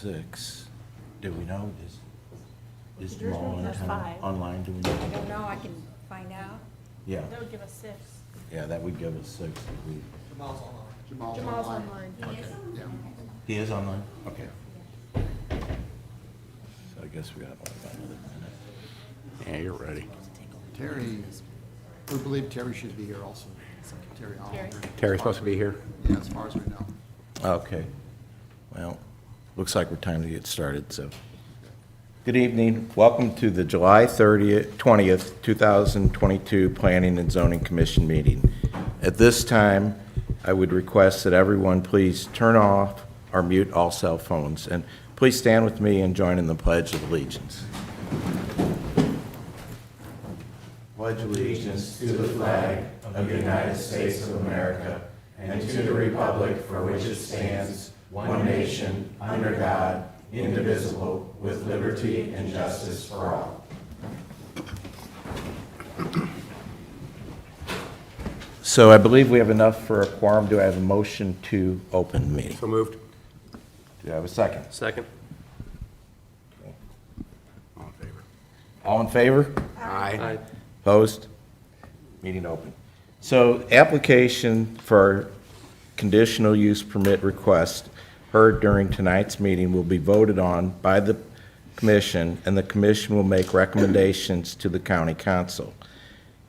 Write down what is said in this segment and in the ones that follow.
6. Do we know? Is Yours Jamal only has 5. online? Do we know? I don't know, I can find out. Yeah, That would give us 6. yeah, that would give us 6. Jamal's online. Jamal's online. Okay, yeah. He is online? Okay. So I guess we got about another minute. Yeah, you're ready. Terry, we believe Terry should be here also. Terry Oliver. Terry's supposed to be here? Yeah, as far as we know. Okay. Well, looks like we're time to get started, so. Good evening. Welcome to the July 20th, 2022 Planning and Zoning Commission meeting. At this time, I would request that everyone please turn off or mute all cell phones. And please stand with me and join in the Pledge of Allegiance. Pledge allegiance to the flag of the United States of America and to the republic for which it stands, one nation, under God, indivisible, with liberty and justice for all. So I believe we have enough for a quorum. Do I have a motion to open the meeting? So moved. Do I have a second? Second. All in favor? All in favor? Aye. Opposed? Meeting open. So application for conditional use permit request heard during tonight's meeting will be voted on by the commission, and the commission will make recommendations to the county council.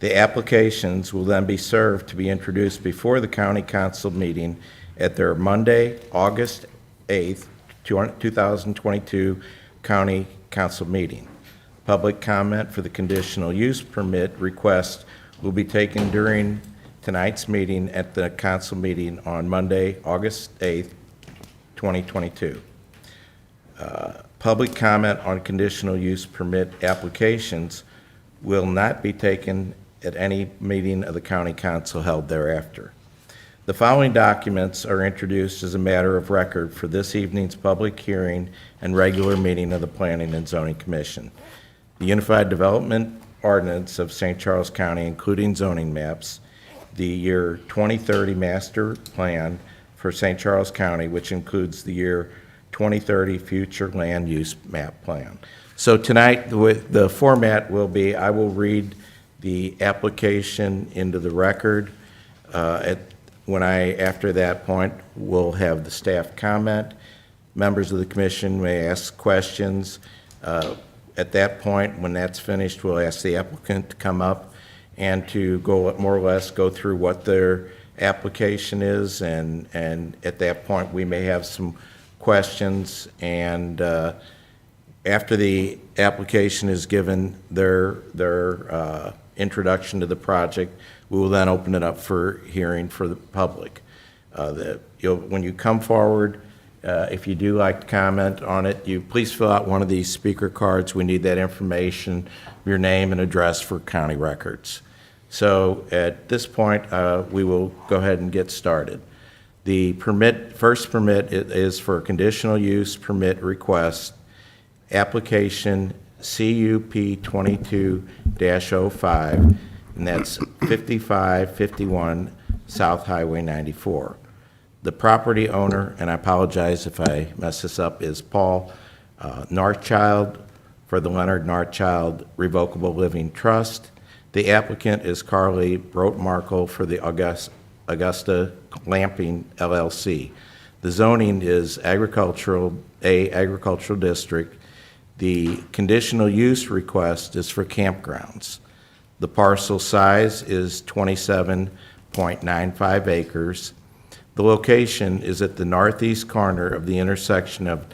The applications will then be served to be introduced before the county council meeting at their Monday, August 8th, 2022 county council meeting. Public comment for the conditional use permit request will be taken during tonight's meeting at the council meeting on Monday, August 8th, 2022. Public comment on conditional use permit applications will not be taken at any meeting of the county council held thereafter. The following documents are introduced as a matter of record for this evening's public hearing and regular meeting of the Planning and Zoning Commission. The Unified Development Ordinance of St. Charles County, including zoning maps, the year 2030 master plan for St. Charles County, which includes the year 2030 future land use map plan. So tonight, the format will be, I will read the application into the record. After that point, we'll have the staff comment. Members of the commission may ask questions. At that point, when that's finished, we'll ask the applicant to come up and to go more or less go through what their application is, and at that point, we may have some questions, and after the application is given their introduction to the project, we will then open it up for hearing for the public. When you come forward, if you do like to comment on it, you please fill out one of these speaker cards. We need that information, your name and address for county records. So at this point, we will go ahead and get started. The first permit is for conditional use permit request, application CUP 22-05, and that's 5551 South Highway 94. The property owner, and I apologize if I mess this up, is Paul Northchild for the Leonard Northchild Revocable Living Trust. The applicant is Carly Brotmarkle for the Augusta Glamping LLC. The zoning is agricultural district. The conditional use request is for campgrounds. The parcel size is 27.95 acres. The location is at the northeast corner of the intersection of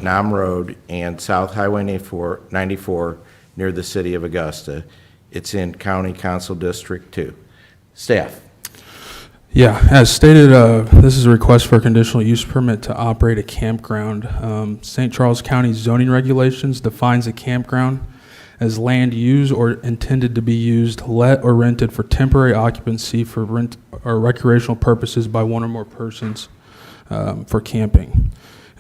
Nam Road and South Highway 94 near the city of Augusta. It's in County Council District 2. Staff. Yeah, as stated, this is a request for a conditional use permit to operate a campground. St. Charles County zoning regulations defines a campground as land used or intended to be used, let, or rented for temporary occupancy for rent or recreational purposes by one or more persons for camping.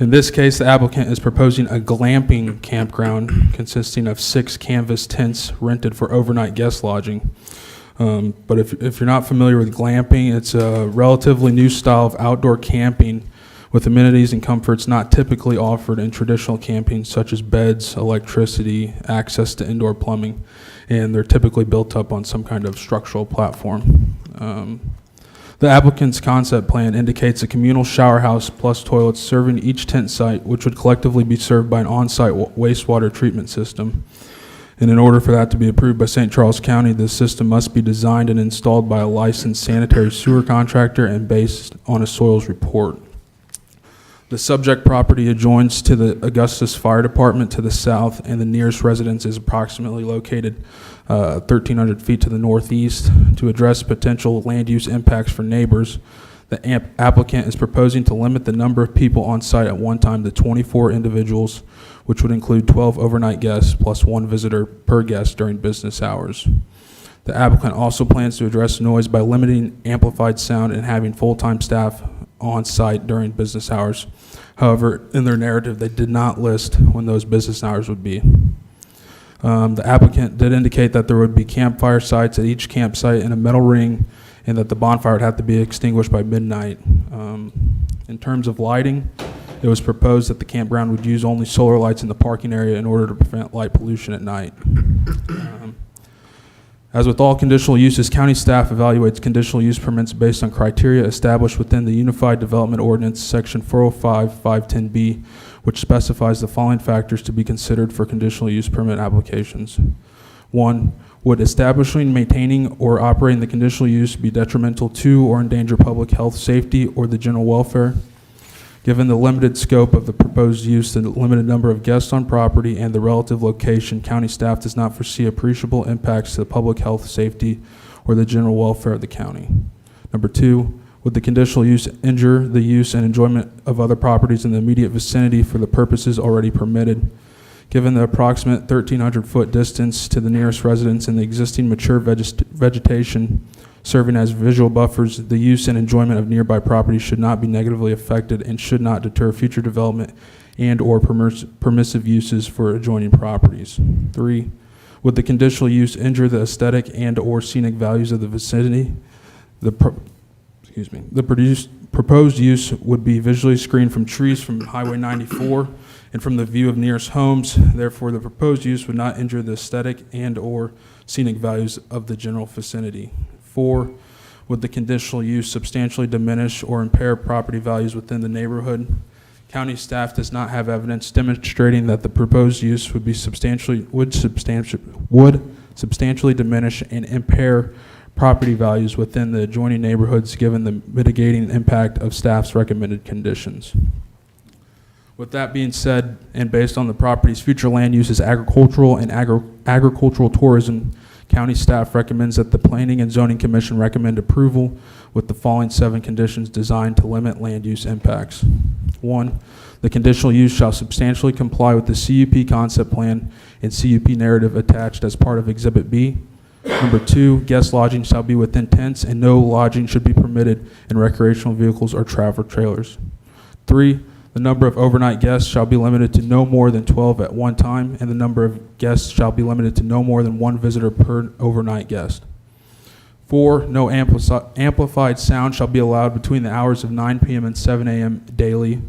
In this case, the applicant is proposing a glamping campground consisting of 6 canvas tents rented for overnight guest lodging. But if you're not familiar with glamping, it's a relatively new style of outdoor camping with amenities and comforts not typically offered in traditional camping, such as beds, electricity, access to indoor plumbing, and they're typically built up on some kind of structural platform. The applicant's concept plan indicates a communal shower house plus toilets serving each tent site, which would collectively be served by an on-site wastewater treatment system. And in order for that to be approved by St. Charles County, the system must be designed and installed by a licensed sanitary sewer contractor and based on a soils report. The subject property adjoins to the Augustus Fire Department to the south, and the nearest residence is approximately located 1,300 feet to the northeast. To address potential land use impacts for neighbors, the applicant is proposing to limit the number of people on site at one time to 24 individuals, which would include 12 overnight guests plus one visitor per guest during business hours. The applicant also plans to address noise by limiting amplified sound and having full-time staff on site during business hours. However, in their narrative, they did not list when those business hours would be. The applicant did indicate that there would be campfire sites at each campsite in a metal ring, and that the bonfire would have to be extinguished by midnight. In terms of lighting, it was proposed that the campground would use only solar lights in the parking area in order to prevent light pollution at night. As with all conditional uses, county staff evaluates conditional use permits based on criteria established within the Unified Development Ordinance, Section 405-510B, which specifies the following factors to be considered for conditional use permit applications. 1, would establishing, maintaining, or operating the conditional use be detrimental to or endanger public health, safety, or the general welfare? Given the limited scope of the proposed use, the limited number of guests on property, and the relative location, county staff does not foresee appreciable impacts to the public health, safety, or the general welfare of the county. Number 2, would the conditional use injure the use and enjoyment of other properties in the immediate vicinity for the purposes already permitted? Given the approximate 1,300-foot distance to the nearest residence and the existing mature vegetation serving as visual buffers, the use and enjoyment of nearby property should not be negatively affected and should not deter future development and or permissive uses for adjoining properties. 3, would the conditional use injure the aesthetic and or scenic values of the vicinity? The proposed use would be visually screened from trees from Highway 94 and from the view of nearest homes. Therefore, the proposed use would not injure the aesthetic and or scenic values of the general vicinity. 4, would the conditional use substantially diminish or impair property values within the neighborhood? County staff does not have evidence demonstrating that the proposed use would substantially diminish and impair property values within the adjoining neighborhoods given the mitigating impact of staff's recommended conditions. With that being said, and based on the property's future land use as agricultural and agricultural tourism, county staff recommends that the Planning and Zoning Commission recommend approval with the following 7 conditions designed to limit land use impacts. 1, the conditional use shall substantially comply with the CUP concept plan and CUP narrative attached as part of Exhibit B. Number 2, guest lodging shall be within tents and no lodging should be permitted in recreational vehicles or travel trailers. 3, the number of overnight guests shall be limited to no more than 12 at one time, and the number of guests shall be limited to no more than one visitor per overnight guest. 4, no amplified sound shall be allowed between the hours of 9 p.m. and 7 a.m. daily.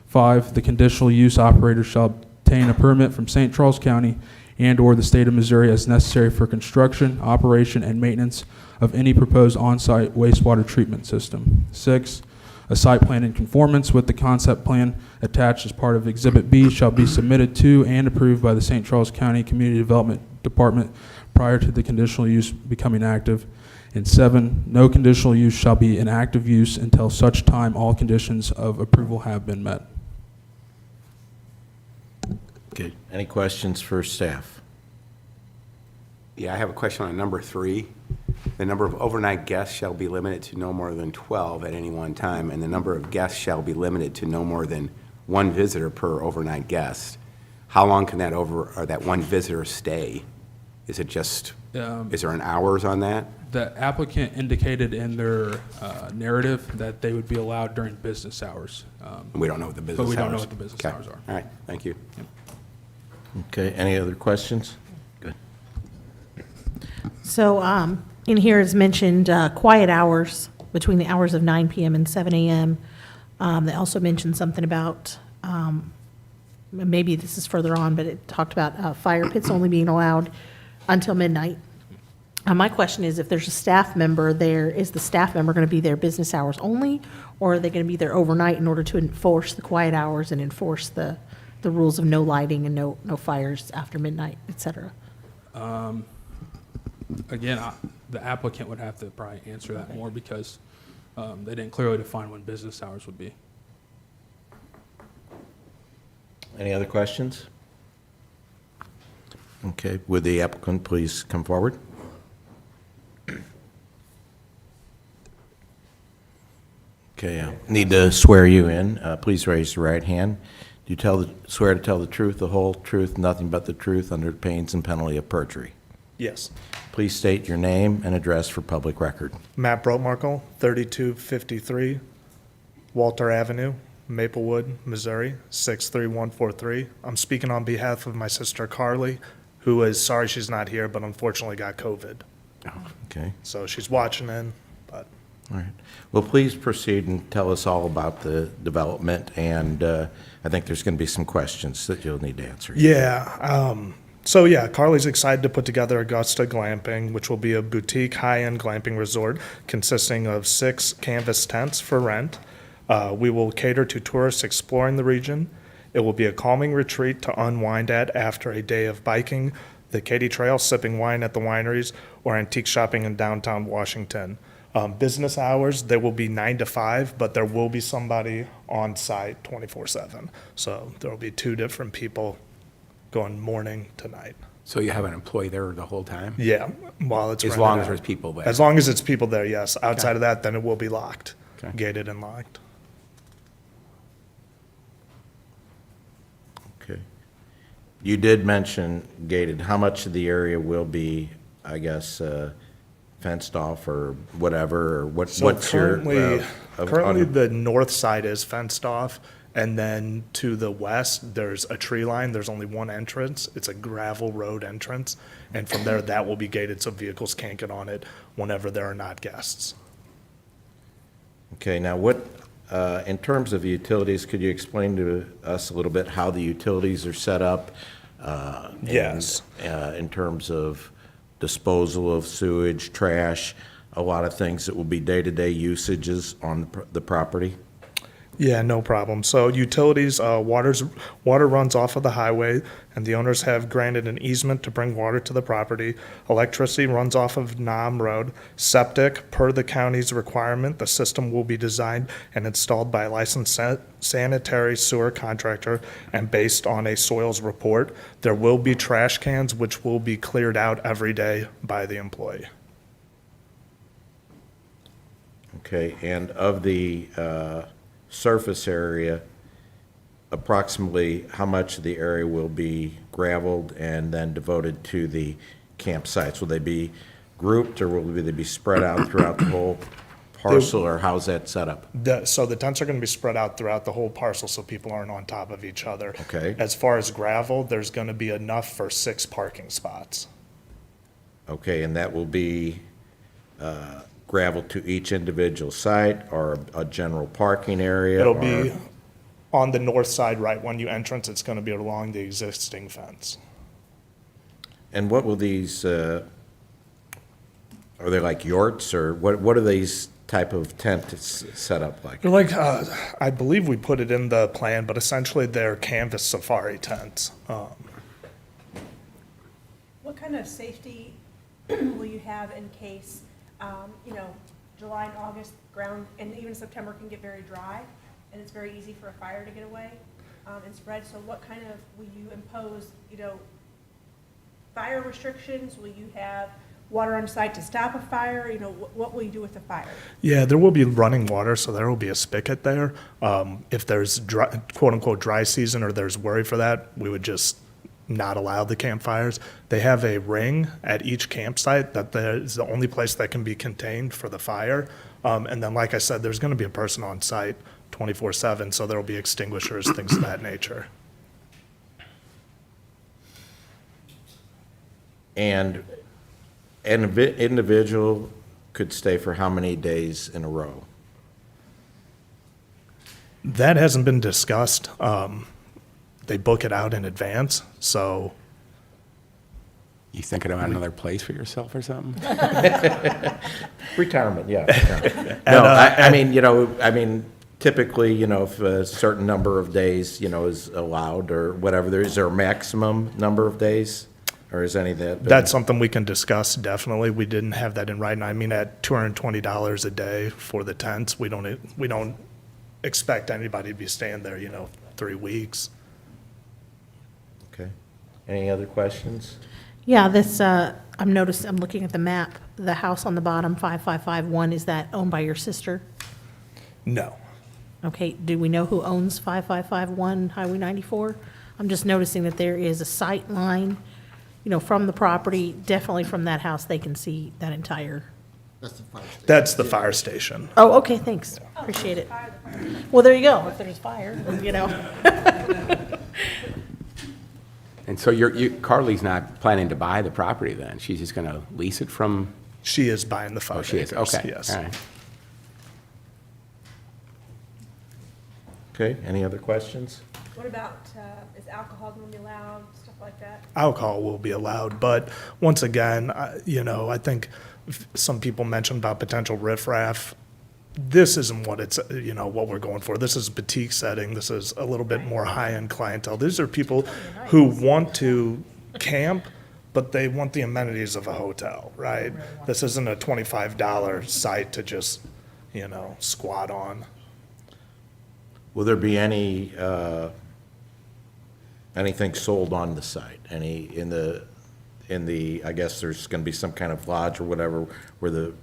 5, the conditional use operator shall obtain a permit from St. Charles County and or the state of Missouri as necessary for construction, operation, and maintenance of any proposed on-site wastewater treatment system. 6, a site plan in conformance with the concept plan attached as part of Exhibit B shall be submitted to and approved by the St. Charles County Community Development Department prior to the conditional use becoming active. And 7, no conditional use shall be in active use until such time all conditions of approval have been met. Okay. Any questions for staff? Yeah, I have a question on number 3. The number of overnight guests shall be limited to no more than 12 at any one time, and the number of guests shall be limited to no more than one visitor per overnight guest. How long can that one visitor stay? Is it just, is there an hours on that? The applicant indicated in their narrative that they would be allowed during business hours. We don't know what the business hours. But we don't know what the business Okay. hours are. All right, thank you. Okay, any other questions? Good. So in here is mentioned quiet hours between the hours of 9 p.m. and 7 a.m. They also mentioned something about, maybe this is further on, but it talked about fire pits only being allowed until midnight. My question is, if there's a staff member there, is the staff member going to be there business hours only? Or are they going to be there overnight in order to enforce the quiet hours and enforce the rules of no lighting and no fires after midnight, et cetera? Again, the applicant would have to probably answer that more because they didn't clearly define when business hours would be. Any other questions? Okay, would the applicant please come forward? Okay, I need to swear you in. Please raise your right hand. Do you swear to tell the truth, the whole truth, nothing but the truth, under the pains and penalty of perjury? Yes. Please state your name and address for public record. Matt Bromarkle, 3253 Walter Avenue, Maplewood, Missouri, 63143. I'm speaking on behalf of my sister Carly, who is sorry she's not here, but unfortunately got COVID. Okay, So she's watching in, but all right. Well, please proceed and tell us all about the development, and I think there's going to be some questions that you'll need to answer. So yeah, Carly's excited to put together Augusta Glamping, which will be a boutique high-end glamping resort consisting of 6 canvas tents for rent. We will cater to tourists exploring the region. It will be a calming retreat to unwind at after a day of biking, the Katy Trail, sipping wine at the wineries, or antique shopping in downtown Washington. Business hours, they will be 9 to 5, but there will be somebody on site 24/7. So there will be 2 different people going morning to night. So you have an employee there the whole time? Yeah, while it's As rented long as out. there's people there? As long as it's people there, yes. Outside of that, then it will be locked, Okay. gated and locked. Okay. You did mention gated. How much of the area will be, I guess, fenced off or whatever, or So what's your? currently the north side is fenced off, and then to the west, there's a tree line. There's only one entrance. It's a gravel road entrance, and from there, that will be gated so vehicles can't get on it whenever there are not guests. Okay, now what, in terms of utilities, could you explain to us a little bit how the utilities are set up? And, Yes. in terms of disposal of sewage, trash, a lot of things that will be day-to-day usages on the property? Yeah, no problem. So utilities, water runs off of the highway, and the owners have granted an easement to bring water to the property. Electricity runs off of Nam Road. Septic, per the county's requirement, the system will be designed and installed by a licensed sanitary sewer contractor and based on a soils report. There will be trash cans, which will be cleared out every day by the employee. Okay, and of the surface area, approximately how much of the area will be gravelled and then devoted to the campsites? Will they be grouped, or will they be spread out throughout the whole parcel, or how's that set up? So the tents are going to be spread out throughout the whole parcel so people aren't on top of each other. Okay. As far as gravel, there's going to be enough for 6 parking spots. Okay, and that will be gravel to each individual site, or a general parking area? It'll or- be on the north side, right when you entrance, it's going to be along the existing fence. And what will these, are they like yurts, or what are these type of tents set up like? They're like, I believe we put it in the plan, but essentially they're canvas safari tents. What kind of safety will you have in case, July and August ground, and even September can get very dry, and it's very easy for a fire to get away and spread? So what kind of, will you impose, fire restrictions? Will you have water on site to stop a fire? What will you do with the fire? Yeah, there will be running water, so there will be a spigot there. If there's dry, quote unquote dry season, or there's worry for that, we would just not allow the campfires. They have a ring at each campsite that is the only place that can be contained for the fire. And then, like I said, there's going to be a person on site 24/7, so there will be extinguishers, things of that nature. And an individual could stay for how many days in a row? That hasn't been discussed. They book it out in advance, so You thinking about another place for yourself or something? Retirement, yeah. No, I mean, typically, if a certain number of days, is allowed or whatever, is there a maximum number of days? Or is any of that? that's something we can discuss, definitely. We didn't have that in writing. I mean, at $220 a day for the tents, we don't expect anybody to be staying there, 3 weeks. Okay. Any other questions? Yeah, this, I'm looking at the map, the house on the bottom, 5551, is that owned by your sister? No. Okay, do we know who owns 5551 Highway 94? I'm just noticing that there is a sight line, from the property, definitely from that house, they can see that entire. That's the fire station. That's the fire station. Oh, okay, thanks, appreciate it. Well, there you go, if there's fire, then. And so Carly's not planning to buy the property then? She's just going to lease it from, She is buying the 5 oh, she is, acres, okay. yes. All right. Okay, any other questions? What about, is alcohol gonna be allowed, stuff like that? Alcohol will be allowed, but once again, I think some people mentioned about potential riffraff. This isn't what it's, what we're going for. This is a boutique setting. This is a little bit more high-end clientele. These are people who want to camp, but they want the amenities of a hotel, right? This isn't a $25 site to just, squat on. Will there be any, anything sold on the site? Any, in the, I guess there's going to be some kind of lodge or whatever where the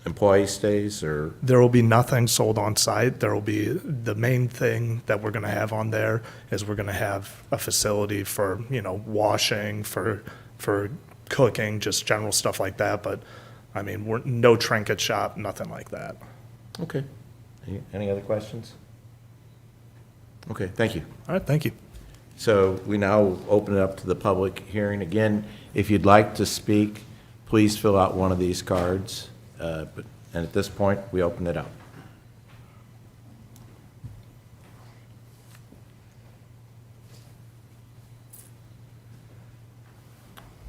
employee stays, or? There will be nothing sold on site. There will be, the main thing that we're going to have on there is we're going to have a facility for, washing, for cooking, just general stuff like that. But, I mean, no trinket shop, nothing like that. Okay. Any other questions? Okay, thank you. All right, thank you. So we now open it up to the public hearing. Again, if you'd like to speak, please fill out one of these cards. And at this point, we open it up.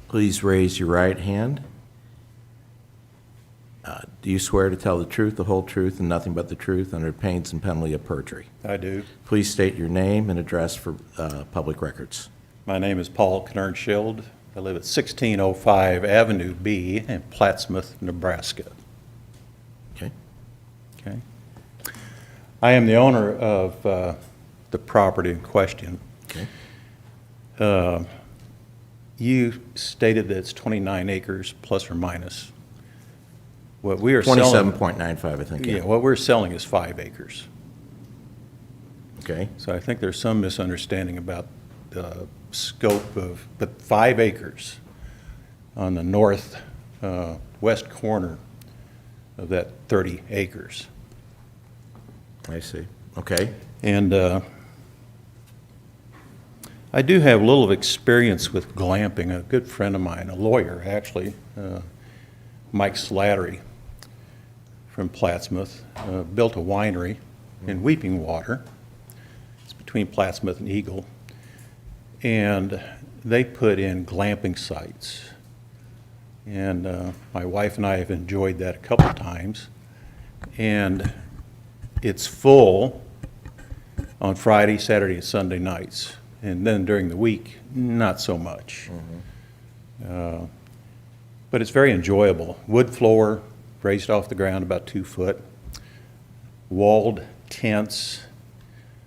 Please raise your right hand. Do you swear to tell the truth, the whole truth, and nothing but the truth under pains and penalty of perjury? I do. Please state your name and address for public records. My name is Paul Knernschild. I live at 1605 Avenue B in Plattsmouth, Nebraska. Okay? Okay. I am the owner of the property in question. Okay. You stated that it's 29 acres plus or minus. What we are selling. 27.95, I think. Yeah, what we're selling is 5 acres. Okay. So I think there's some misunderstanding about the scope of, but 5 acres on the north west corner of that 30 acres. I see. Okay. And I do have a little experience with glamping. A good friend of mine, a lawyer actually, Mike Slattery from Plattsmouth, built a winery in Weeping Water. It's between Plattsmouth and Eagle. And they put in glamping sites. And my wife and I have enjoyed that a couple times. And it's full on Friday, Saturday, and Sunday nights. And then during the week, not so much. But it's very enjoyable. Wood floor, raised off the ground about 2 foot. Walled tents.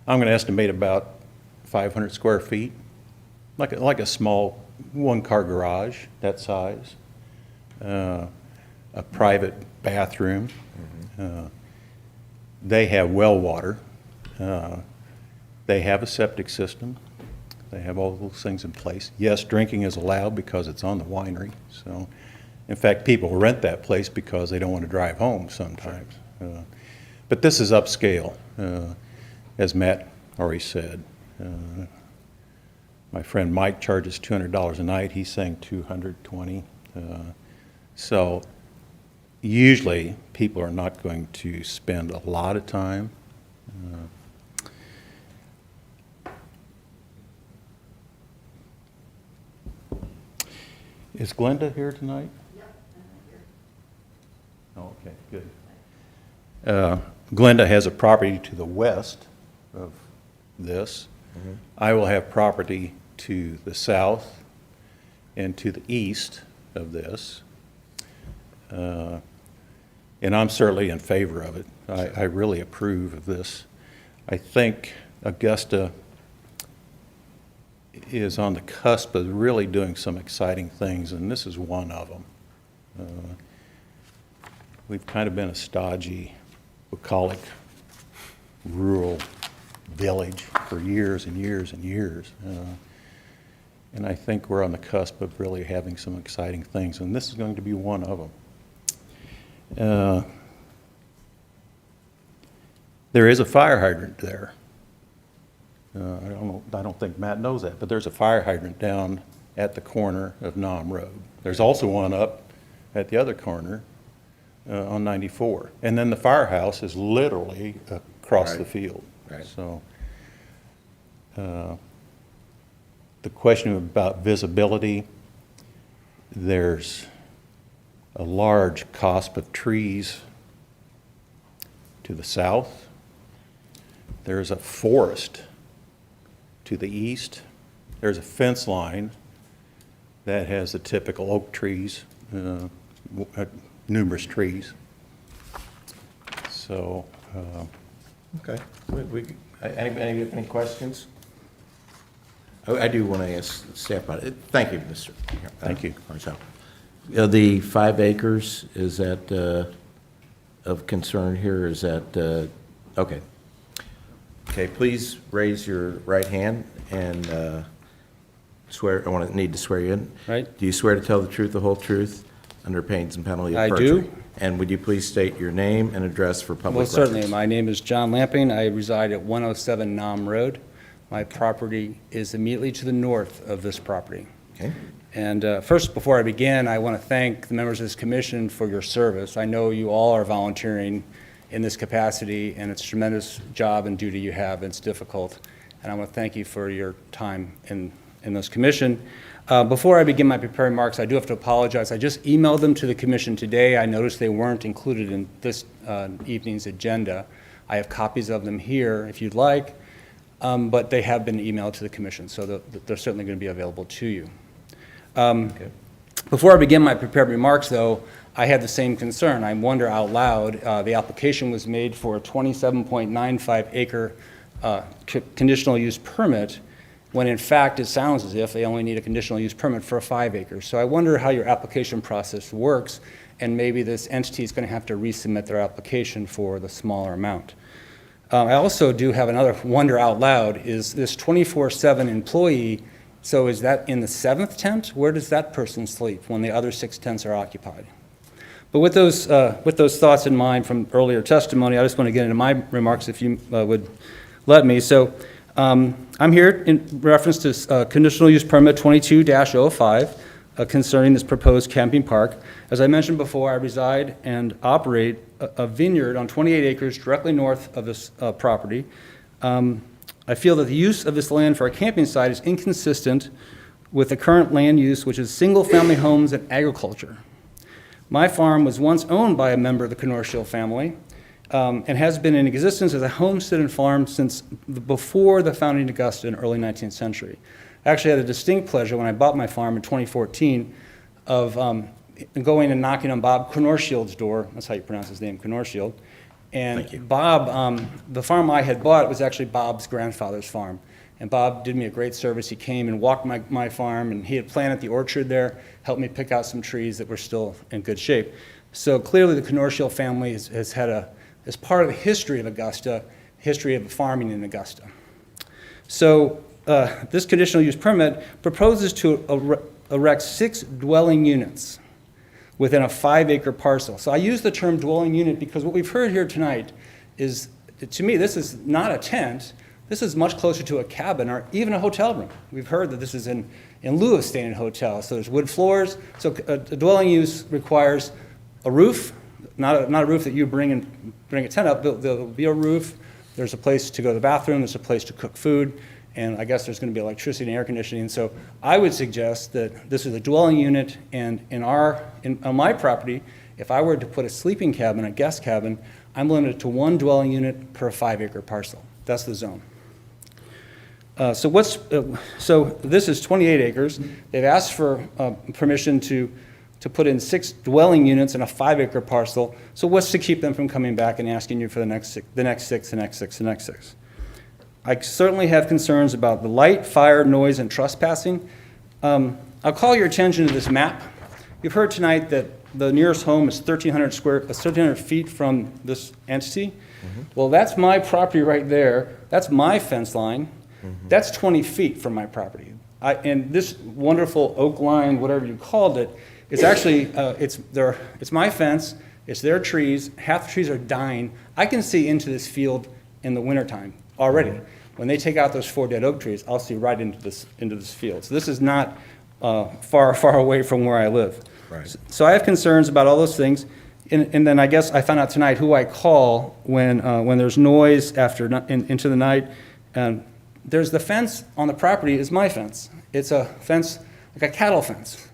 I'm going to estimate about 500 square feet. Like a small one-car garage, that size. A private bathroom. They have well water. They have a septic system. They have all those things in place. Yes, drinking is allowed because it's on the winery. So, in fact, people rent that place because they don't want to drive home sometimes. But this is upscale, as Matt already said. My friend Mike charges $200 a night. He's saying $220. So usually people are not going to spend a lot of time. Is Glenda here tonight? Oh, okay, good. Glenda has a property to the west of this. I will have property to the south and to the east of this. And I'm certainly in favor of it. I really approve of this. I think Augusta is on the cusp of really doing some exciting things, and this is one of them. We've kind of been a stodgy, bucolic, rural village for years and years and years. And I think we're on the cusp of really having some exciting things, and this is going to be one of them. There is a fire hydrant there. I don't think Matt knows that, but there's a fire hydrant down at the corner of Nom Road. There's also one up at the other corner on 94. And then the firehouse is literally across the field. Right. So the question about visibility, there's a large copse of trees to the south. There's a forest to the east. There's a fence line that has the typical oak trees, numerous trees. So, Okay. Any questions? I do want to ask staff about it. Thank you, Mr. Thank you. Marcel. The 5 acres, is that of concern here? Is that, okay. Okay, please raise your right hand and swear, need to swear you in. Right. Do you swear to tell the truth, the whole truth, under pains and penalty of I perjury? do. And would you please state your name and address for public Well, records? certainly. My name is John Lamping. I reside at 107 Nom Road. My property is immediately to the north of this property. Okay. And first, before I begin, I want to thank the members of this commission for your service. I know you all are volunteering in this capacity, and it's a tremendous job and duty you have. It's difficult, and I want to thank you for your time in this commission. Before I begin my prepared remarks, I do have to apologize. I just emailed them to the commission today. I noticed they weren't included in this evening's agenda. I have copies of them here if you'd like, but they have been emailed to the commission, so they're certainly going to be available to you. Okay. Before I begin my prepared remarks, though, I had the same concern. I wonder out loud, the application was made for a 27.95 acre conditional use permit, when in fact it sounds as if they only need a conditional use permit for 5 acres. So I wonder how your application process works, and maybe this entity is going to have to resubmit their application for the smaller amount. I also do have another wonder out loud, is this 24/7 employee, so is that in the 7th tent? Where does that person sleep when the other 6 tents are occupied? But with those thoughts in mind from earlier testimony, I just want to get into my remarks if you would let me. So I'm here in reference to Conditional Use Permit 22-05 concerning this proposed camping park. As I mentioned before, I reside and operate a vineyard on 28 acres directly north of this property. I feel that the use of this land for a camping site is inconsistent with the current land use, which is single-family homes and agriculture. My farm was once owned by a member of the Conditional family and has been in existence as a homestead and farm since before the founding of Augusta in the early 19th century. I actually had a distinct pleasure when I bought my farm in 2014 of going and knocking on Bob Knorsfield's door. That's how you pronounce his name, Knorsfield. And Bob, the farm I had bought was actually Bob's grandfather's farm. And Bob did me a great service. He came and walked my farm, and he had planted the orchard there, helped me pick out some trees that were still in good shape. So clearly the Knorsfield family has had as part of the history of Augusta, history of farming in Augusta. So this conditional use permit proposes to erect 6 dwelling units within a 5-acre parcel. So I use the term dwelling unit because what we've heard here tonight is, to me, this is not a tent. This is much closer to a cabin or even a hotel room. We've heard that this is in lieu of staying in a hotel. So there's wood floors. So a dwelling use requires a roof, not a roof that you bring a tent up. There'll be a roof. There's a place to go to the bathroom. There's a place to cook food. and I guess there's going to be electricity and air conditioning. So I would suggest that this is a dwelling unit, and on my property, if I were to put a sleeping cabin, a guest cabin, I'm limited to 1 dwelling unit per 5-acre parcel. That's the zone. So this is 28 acres. They've asked for permission to put in 6 dwelling units in a 5-acre parcel. So what's to keep them from coming back and asking you for the next 6, the next 6, the next 6, the next 6? I certainly have concerns about the light, fire, noise, and trespassing. I'll call your attention to this map. You've heard tonight that the nearest home is 1,300 feet from this entity. Well, that's my property right there. That's my fence line. That's 20 feet from my property. And this wonderful oak line, whatever you called it, is actually, it's my fence, it's their trees, half the trees are dying. I can see into this field in the wintertime already. When they take out those 4 dead oak trees, I'll see right into this field. So this is not far, far away from where I live. Right. So I have concerns about all those things. And then I guess I found out tonight who I call when there's noise into the night. There's the fence on the property is my fence. It's a fence, like a cattle fence.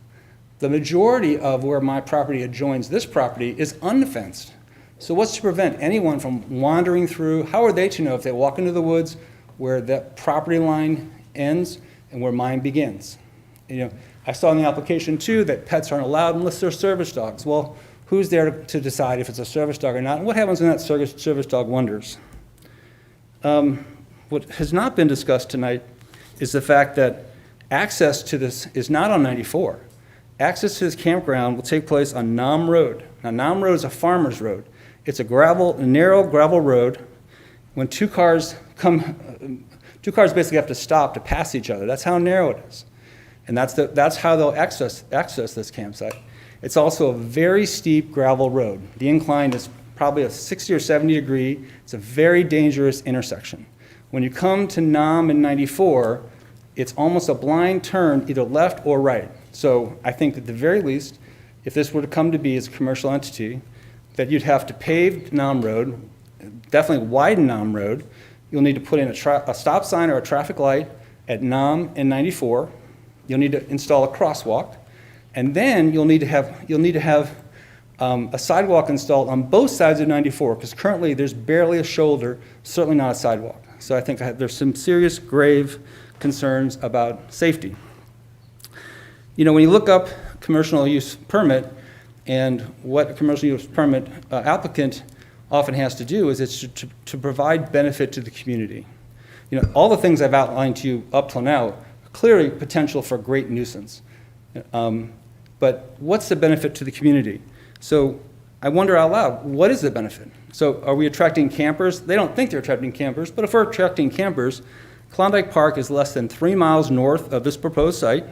The majority of where my property adjoins this property is unfenced. So what's to prevent anyone from wandering through? How are they to know if they walk into the woods where that property line ends and where mine begins? I saw in the application too that pets aren't allowed unless they're service dogs. Well, who's there to decide if it's a service dog or not? And what happens when that service dog wanders? What has not been discussed tonight is the fact that access to this is not on 94. Access to this campground will take place on Nam Road. Now, Nam Road is a farmer's road. It's a narrow gravel road. When two cars basically have to stop to pass each other. That's how narrow it is. And that's how they'll access this campsite. It's also a very steep gravel road. The incline is probably a 60 or 70 degree. It's a very dangerous intersection. When you come to Nam and 94, it's almost a blind turn, either left or right. So I think at the very least, if this were to come to be as a commercial entity, that you'd have to pave Nam Road, definitely widen Nam Road. You'll need to put in a stop sign or a traffic light at Nam and 94. You'll need to install a crosswalk. And then you'll need to have a sidewalk installed on both sides of 94, because currently there's barely a shoulder, certainly not a sidewalk. So I think there's some serious, grave concerns about safety. When you look up commercial use permit, and what a commercial use permit applicant often has to do is it's to provide benefit to the community. All the things I've outlined to you up till now, clearly potential for great nuisance. But what's the benefit to the community? So I wonder out loud, what is the benefit? So are we attracting campers? They don't think they're attracting campers, but if we're attracting campers, Klondike Park is less than 3 miles north of this proposed site.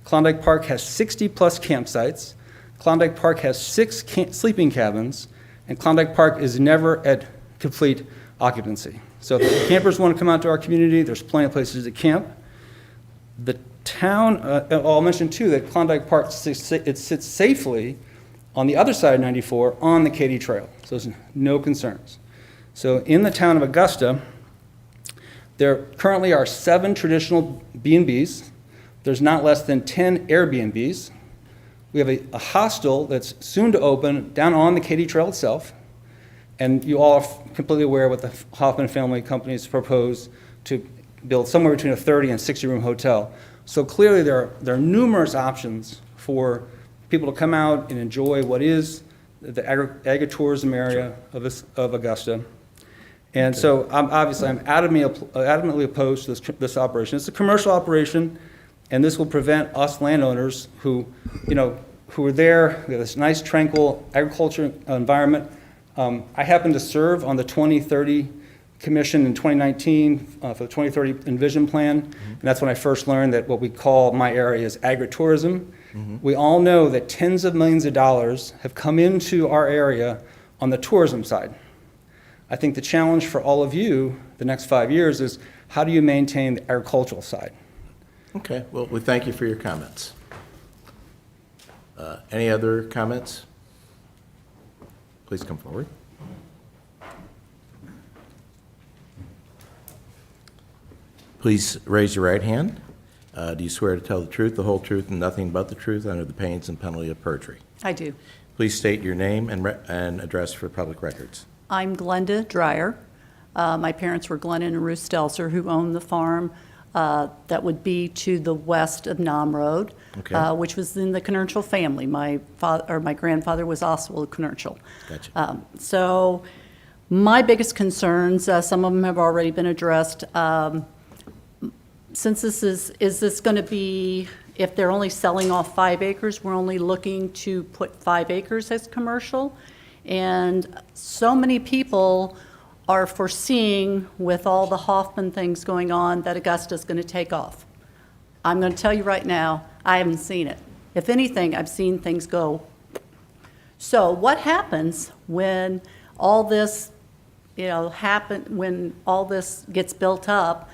Klondike Park has 60-plus campsites. Klondike Park has 6 sleeping cabins, and Klondike Park is never at complete occupancy. So if campers want to come out to our community, there's plenty of places to camp. The town, I'll mention too that Klondike Park sits safely on the other side of 94 on the Katy Trail, so there's no concerns. So in the town of Augusta, there currently are 7 traditional B&Bs. There's not less than 10 Airbnbs. We have a hostel that's soon to open down on the Katy Trail itself. And you all are completely aware what the Hoffman family companies propose to build somewhere between a 30 and 60-room hotel. So clearly there are numerous options for people to come out and enjoy what is the agritourism area of Augusta. And so I'm adamantly opposed to this operation. It's a commercial operation, and this will prevent us landowners who are there. We have this nice, tranquil agriculture environment. I happened to serve on the 2030 Commission in 2019 for the 2030 Envision Plan, and that's when I first learned that what we call my area is agritourism. We all know that tens of millions of dollars have come into our area on the tourism side. I think the challenge for all of you the next 5 years is how do you maintain the agricultural side? Okay, well, we thank you for your comments. Any other comments? Please come forward. Please raise your right hand. Do you swear to tell the truth, the whole truth, and nothing but the truth under the pains and penalty of perjury? I do. Please state your name and address for public records. I'm Glenda Dreyer. My parents were Glenn and Ruth Stelzer, who owned the farm that would be to the west of Nam Road, Okay. which was in the Knerchel family. My grandfather was also a Knerchel. Gotcha. So my biggest concerns, some of them have already been addressed. Since this is this going to be, if they're only selling off 5 acres, we're only looking to put 5 acres as commercial. And so many people are foreseeing, with all the Hoffman things going on, that Augusta's going to take off. I'm going to tell you right now, I haven't seen it. If anything, I've seen things go. So what happens when all this, when all this gets built up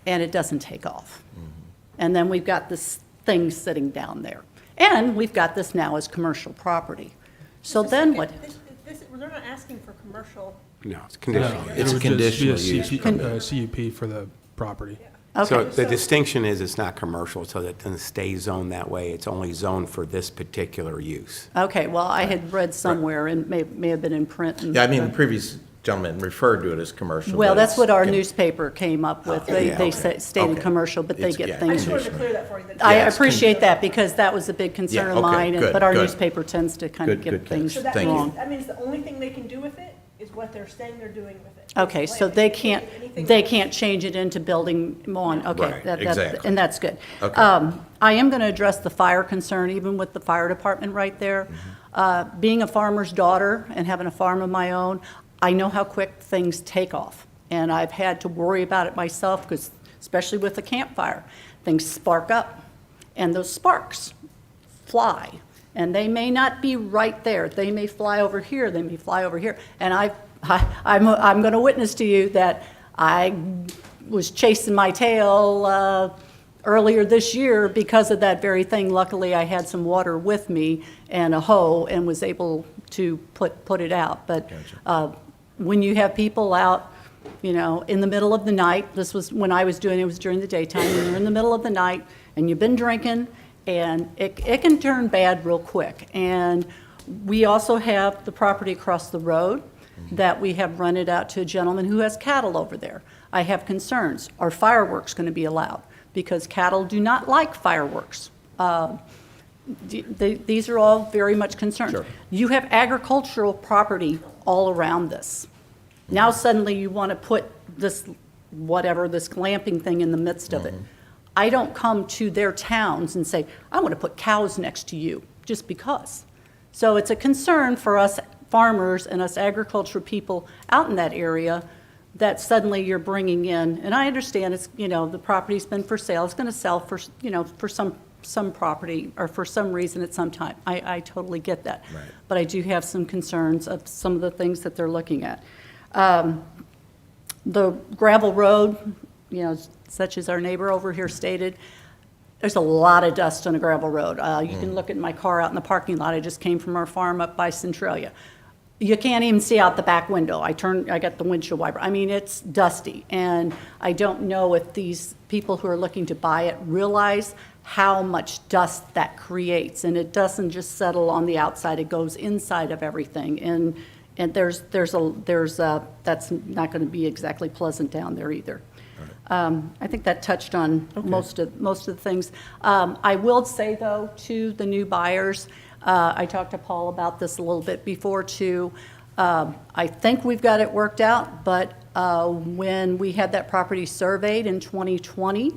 and it doesn't take off? And then we've got this thing sitting down there. And we've got this now as commercial property. So then what? They're not asking for commercial. No, it's conditional. It It's would conditional just be use a CUP for the property. So Okay, the distinction is it's not commercial, so that it doesn't stay zoned that way. It's only zoned for this particular use. okay, well, I had read somewhere, and may have been in print. Yeah, I mean, the previous gentleman referred to it as commercial. Well, but that's it's what our con- newspaper came up with. Yeah, They okay. stated Okay. commercial, but they It's- get yeah, I things. just wanted to clear that for you. that- I Yeah, it's appreciate that, because that was a big concern Yeah, of okay, mine, good, but our good. newspaper tends to kind of Good, get good things So that Thank you. wrong. means, that means the only thing they can do with it is what they're saying they're doing with it. Okay, so Like, they can't, anything they else. can't change it into building on, okay. Right, that- exactly. And that's good. Okay. I am going to address the fire concern, even with the fire department right there. Mm-hmm. Being a farmer's daughter and having a farm of my own, I know how quick things take off. And I've had to worry about it myself, because especially with the campfire, things spark up, and those sparks fly. And they may not be right there. They may fly over here, they may fly over here. And I'm going to witness to you that I was chasing my tail earlier this year because of that very thing. Luckily, I had some water with me and a hoe and was able to put it out. But when you have people out, in the middle of the night, this was when I was doing it, was during the daytime, when you're in the middle of the night and you've been drinking, and it can turn bad real quick. And we also have the property across the road that we have rented out to a gentleman who has cattle over there. I have concerns. Are fireworks going to be allowed? Because cattle do not like fireworks. These are all very much concerns. Sure. You have agricultural property all around this. Now suddenly you want to put this glamping thing in the midst of it. I don't come to their towns and say, I want to put cows next to you, just because. So it's a concern for us farmers and us agricultural people out in that area that suddenly you're bringing in, and I understand it's, the property's been for sale, it's going to sell for, for some property or for some reason at some time. I totally get that. Right. But I do have some concerns of some of the things that they're looking at. The gravel road, such as our neighbor over here stated, there's a lot of dust on a gravel road. You can look at my car out in the parking lot. I just came from our farm up by Centralia. You can't even see out the back window. I got the windshield wiper. I mean, it's dusty. And I don't know if these people who are looking to buy it realize how much dust that creates. And it doesn't just settle on the outside, it goes inside of everything. And that's not going to be exactly pleasant down there either. I think that touched on most of the things. I will say, though, to the new buyers, I talked to Paul about this a little bit before, too. I think we've got it worked out, but when we had that property surveyed in 2020,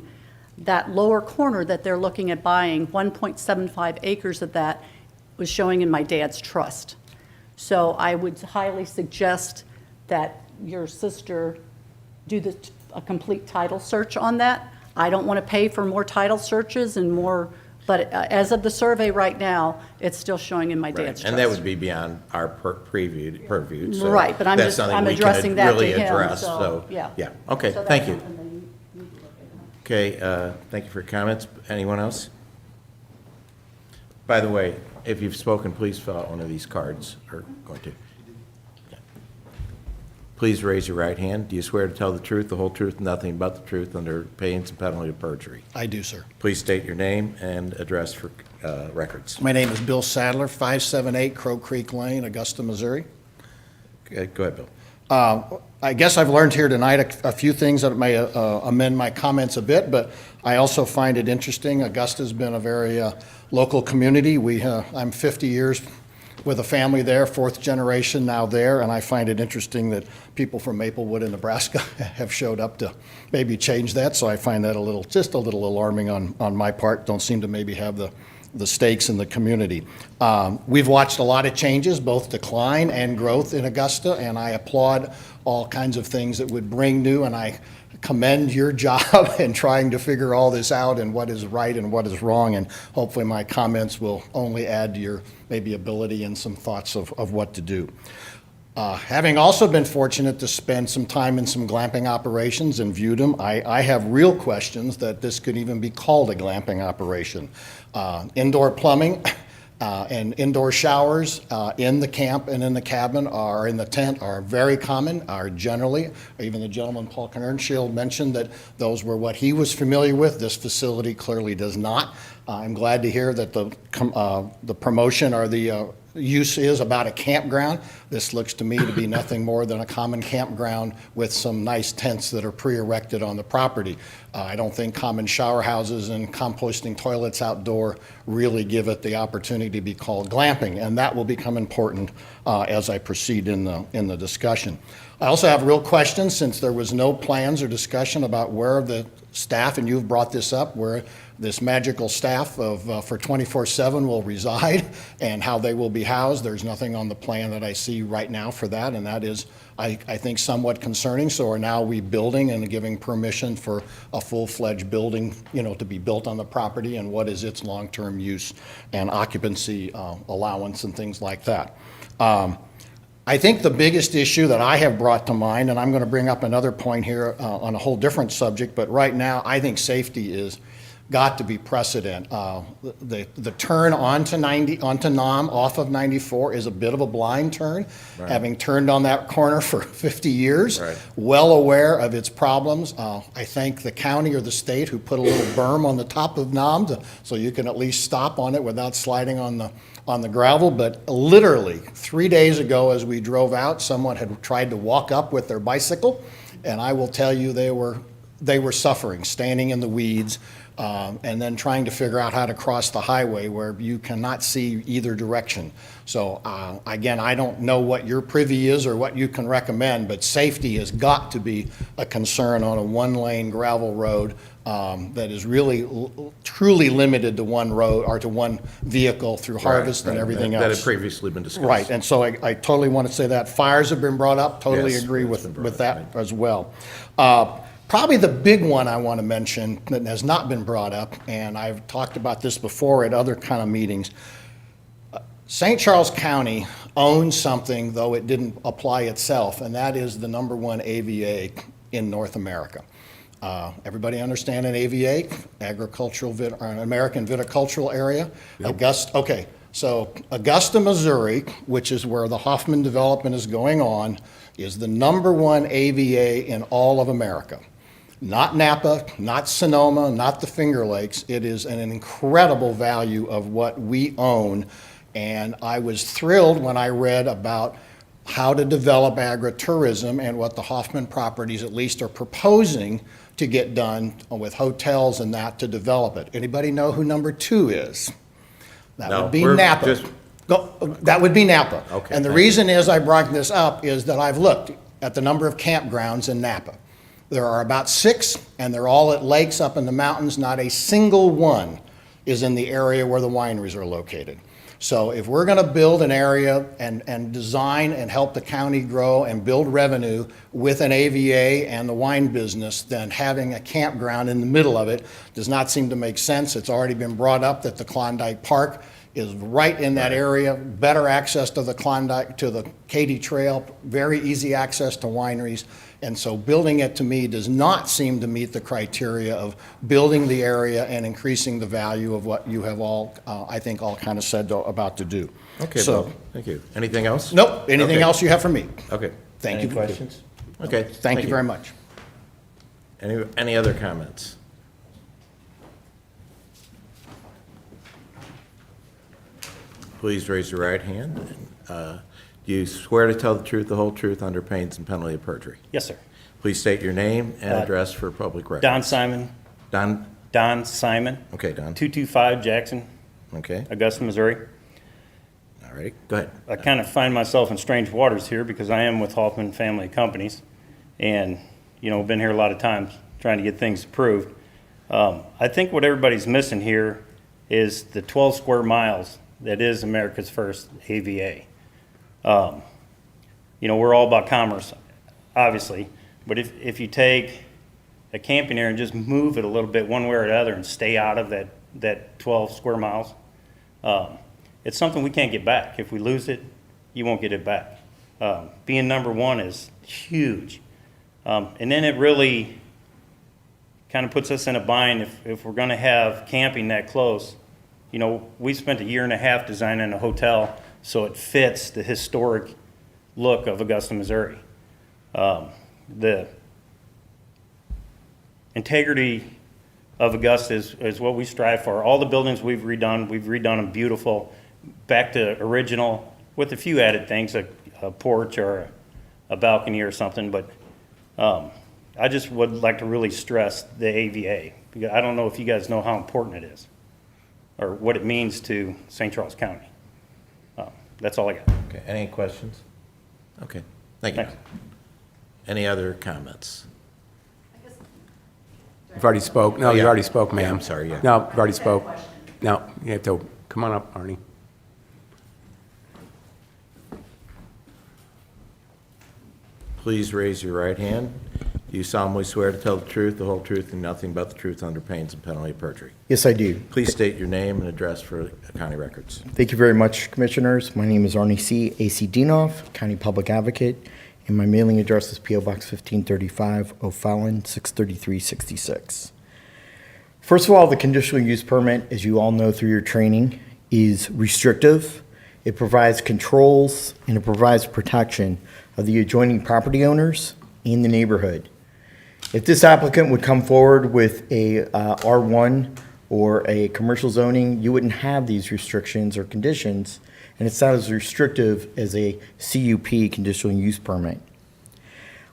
that lower corner that they're looking at buying, 1.75 acres of that was showing in my dad's trust. So I would highly suggest that your sister do a complete title search on that. I don't want to pay for more title searches and more, but as of the survey right now, it's still showing in my Right, dad's trust. and that would be beyond our purview, so. Right, but that's something I'm we can addressing that to really him, address, so, yeah. Yeah, okay, So that's thank you. something that you need to look at. Okay, thank you for your comments. Anyone else? By the way, if you've spoken, please fill out one of these cards, or going to. Please raise your right hand. Do you swear to tell the truth, the whole truth, and nothing but the truth under pains and penalty of perjury? I do, sir. Please state your name and address for records. My name is Bill Sadler, 578 Crow Creek Lane, Augusta, Missouri. Okay, go ahead, Bill. I guess I've learned here tonight a few things that may amend my comments a bit, but I also find it interesting. Augusta's been a very local community. I'm 50 years with a family there, fourth generation now there, and I find it interesting that people from Maplewood in Nebraska have showed up to maybe change that, so I find that just a little alarming on my part. Don't seem to maybe have the stakes in the community. We've watched a lot of changes, both decline and growth in Augusta, and I applaud all kinds of things that would bring new, and I commend your job in trying to figure all this out and what is right and what is wrong, and hopefully my comments will only add to your maybe ability and some thoughts of what to do. Having also been fortunate to spend some time in some glamping operations and viewed them, I have real questions that this could even be called a glamping operation. Indoor plumbing and indoor showers in the camp and in the cabin or in the tent are very common, are generally, even the gentleman, Paul Kernscheld, mentioned that those were what he was familiar with. This facility clearly does not. I'm glad to hear that the promotion or the use is about a campground. This looks to me to be nothing more than a common campground with some nice tents that are pre-erected on the property. I don't think common shower houses and composting toilets outdoor really give it the opportunity to be called glamping, and that will become important as I proceed in the discussion. I also have real questions, since there was no plans or discussion about where the staff, and you've brought this up, where this magical staff for 24/7 will reside and how they will be housed. There's nothing on the plan that I see right now for that, and that is, I think, somewhat concerning. So are now we building and giving permission for a full-fledged building, to be built on the property, and what is its long-term use and occupancy allowance and things like that. I think the biggest issue that I have brought to mind, and I'm going to bring up another point here on a whole different subject, but right now I think safety is got to be precedent. The turn onto NOM off of 94 is a bit of a blind turn, Right. Having turned on that corner for 50 years, Right. well aware of its problems. I thank the county or the state who put a little berm on the top of NOM so you can at least stop on it without sliding on the gravel. But literally 3 days ago, as we drove out, someone had tried to walk up with their bicycle, and I will tell you they were suffering, standing in the weeds, and then trying to figure out how to cross the highway where you cannot see either direction. So again, I don't know what your privy is or what you can recommend, but safety has got to be a concern on a one-lane gravel road that is really truly limited to one road or to one vehicle through harvest and everything else. That had previously been discussed. Right, and so I totally want to say that. Fires have been brought up, totally Yes, agree it's been brought with up, that as well. Probably the big one I want to mention that has not been brought up, and I've talked about this before at other kind of meetings. St. Charles County owns something, though it didn't apply itself, and that is the #1 AVA in North America. Everybody understand an AVA? An American Viticultural Area? Yep. Okay, so Augusta, Missouri, which is where the Hoffman development is going on, is the #1 AVA in all of America. Not Napa, not Sonoma, not the Finger Lakes. It is an incredible value of what we own, and I was thrilled when I read about how to develop agritourism and what the Hoffman properties at least are proposing to get done with hotels and that to develop it. Anybody know who #2 is? That No, would be we're Napa. just- That would be Napa. Okay, And the thank reason is I brought this up is that I've looked at the number of campgrounds in Napa. There are about 6, and they're all at lakes up in the mountains. Not a single one is in the area where the wineries are located. So if we're going to build an area and design and help the county grow and build revenue with an AVA and the wine business, then having a campground in the middle of it does not seem to make sense. It's already been brought up that the Klondike Park is right in that area, better access to the Klondike, to the Katy Trail, very easy access to wineries. And so building it, to me, does not seem to meet the criteria of building the area and increasing the value of what you have all, I think, all kind of said about to do. Okay, So- Bill, thank you. Anything else? Nope, anything Okay. else you have for me? Okay, Thank Any you. questions? Okay. Thank you very much. Any other comments? Please raise your right hand. Do you swear to tell the truth, the whole truth, under pains and penalty of perjury? Yes, sir. Please state your name and address for public record. Don Simon, Don? Don Simon, Okay, Don. 225 Jackson, Okay, Augusta, Missouri. all right, go ahead. I kind of find myself in strange waters here because I am with Hoffman Family Companies. And, you know, been here a lot of times trying to get things approved. I think what everybody's missing here is the 12 square miles that is America's first AVA. You know, we're all about commerce, obviously, but if you take a camping area and just move it a little bit one way or the other and stay out of that 12 square miles, it's something we can't get back. If we lose it, you won't get it back. Being number one is huge. And then it really kind of puts us in a bind if we're going to have camping that close. You know, we spent 1.5 years designing a hotel so it fits the historic look of Augusta, Missouri. The integrity of Augusta is what we strive for. All the buildings we've redone them beautiful, back to original, with a few added things, like a porch or a balcony or something, but I just would like to really stress the AVA, because I don't know if you guys know how important it is, or what it means to St. Charles County. That's all I got. Okay, any questions? Okay, thank you. Thanks. Any other comments? You've already spoke. No, Oh, yeah. you already spoke, ma'am. Yeah, I'm sorry, yeah. No, you've already spoke. No, you have to, come on up, Arnie. Please raise your right hand. Do you solemnly swear to tell the truth, the whole truth, and nothing but the truth under pains and penalty of perjury? Yes, I do. Please state your name and address for county records. Thank you very much, Commissioners. My name is Arnie C. A.C. Dienoff, County Public Advocate, and my mailing address is P.O. Box 1535, O'Fallon, 63366. First of all, the conditional use permit, as you all know through your training, is restrictive. It provides controls and it provides protection of the adjoining property owners in the neighborhood. If this applicant would come forward with a R1 or a commercial zoning, you wouldn't have these restrictions or conditions, and it's not as restrictive as a CUP, conditional use permit.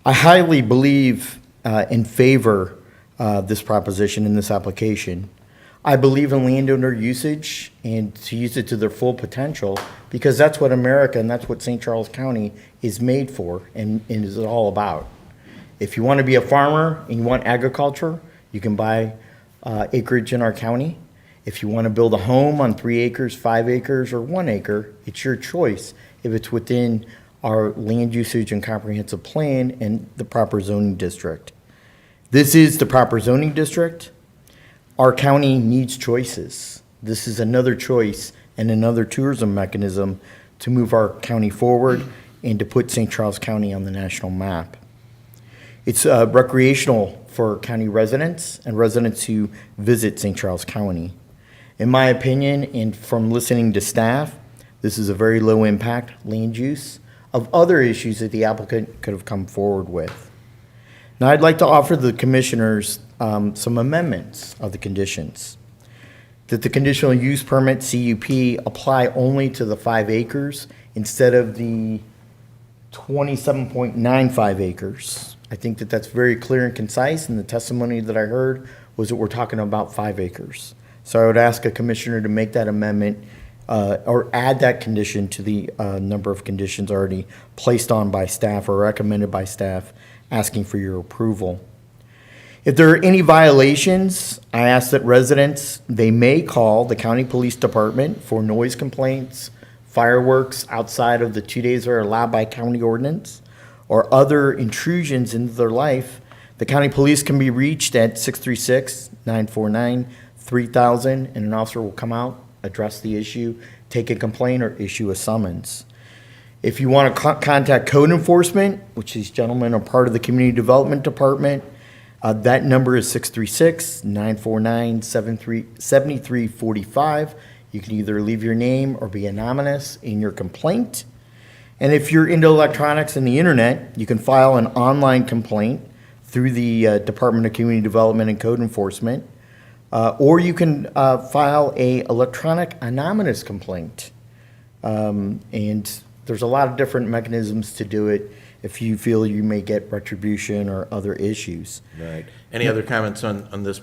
I highly believe in favor this proposition in this application. I believe in landowner usage and to use it to their full potential, because that's what America and that's what St. Charles County is made for and is all about. If you want to be a farmer and you want agriculture, you can buy acreage in our county. If you want to build a home on 3 acres, 5 acres, or 1 acre, it's your choice if it's within our land usage and comprehensive plan and the proper zoning district. This is the proper zoning district. Our county needs choices. This is another choice and another tourism mechanism to move our county forward and to put St. Charles County on the national map. It's recreational for county residents and residents who visit St. Charles County. In my opinion, and from listening to staff, this is a very low impact land use of other issues that the applicant could have come forward with. Now, I'd like to offer the commissioners some amendments of the conditions. That the conditional use permit, CUP, apply only to the 5 acres instead of the 27.95 acres. I think that that's very clear and concise, and the testimony that I heard was that we're talking about 5 acres. So I would ask a commissioner to make that amendment or add that condition to the number of conditions already placed on by staff or recommended by staff, asking for your approval. If there are any violations, I ask that residents, they may call the county police department for noise complaints, fireworks outside of the 2 days are allowed by county ordinance, or other intrusions into their life. The county police can be reached at 636-949-3000, and an officer will come out, address the issue, take a complaint, or issue a summons. If you want to contact code enforcement, which these gentlemen are part of the community development department, that number is 636-949-7345. You can either leave your name or be anonymous in your complaint. And if you're into electronics and the internet, you can file an online complaint through the Department of Community Development and Code Enforcement, or you can file a electronic anonymous complaint. And there's a lot of different mechanisms to do it if you feel you may get retribution or other issues. Right. Any other comments on this?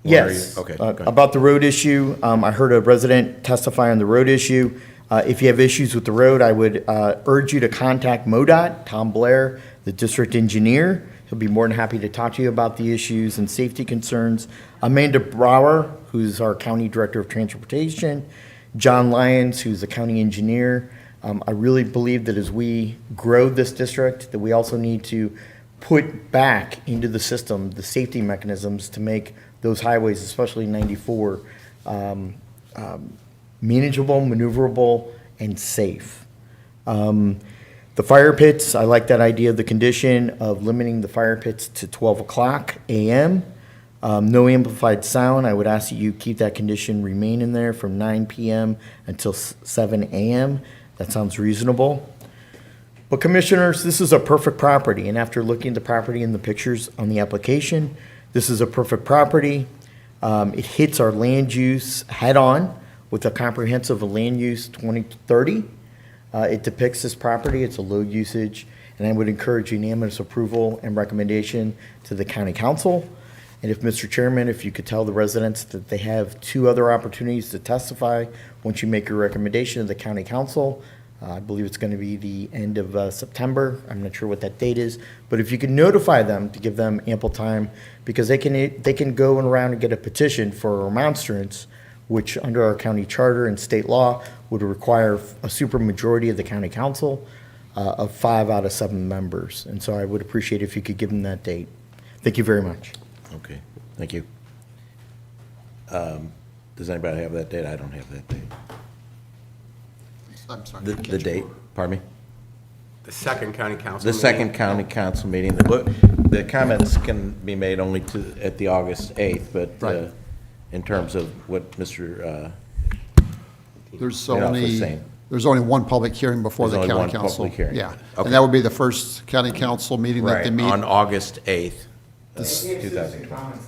Yes. Okay. go ahead. About the road issue, I heard a resident testify on the road issue. If you have issues with the road, I would urge you to contact MoDOT, Tom Blair, the district engineer. He'll be more than happy to talk to you about the issues and safety concerns. Amanda Brower, who's our County Director of Transportation, John Lyons, who's the county engineer. I really believe that as we grow this district, that we also need to put back into the system the safety mechanisms to make those highways, especially 94, manageable, maneuverable, and safe. The fire pits, I like that idea of the condition of limiting the fire pits to 12 o'clock a.m. No amplified sound, I would ask that you keep that condition remain in there from 9 p.m. until 7 a.m. That sounds reasonable. But commissioners, this is a perfect property, and after looking at the property and the pictures on the application, this is a perfect property. It hits our land use head-on with a comprehensive land use 2030. It depicts this property, it's a low usage, and I would encourage unanimous approval and recommendation to the county council. And if, Mr. Chairman, if you could tell the residents that they have 2 other opportunities to testify once you make your recommendation to the county council. I believe it's going to be the end of September. I'm not sure what that date is, but if you can notify them to give them ample time, because they can go around and get a petition for a remonstrance, which under our county charter and state law would require a supermajority of the county council of 5 out of 7 members. And so I would appreciate if you could give them that date. Thank you very much. Okay, thank you. Does anybody have that date? I don't have that date. I'm sorry. The date, pardon me? The second county council The meeting. second county council meeting. The comments can be made only at the August 8th, but Right. in terms of what Mr. There's You're not the only, same. there's only one public hearing before There's the only county one council. public hearing. Yeah, Okay. and that would be the first county council meeting that they meet. on August 8th, 2020.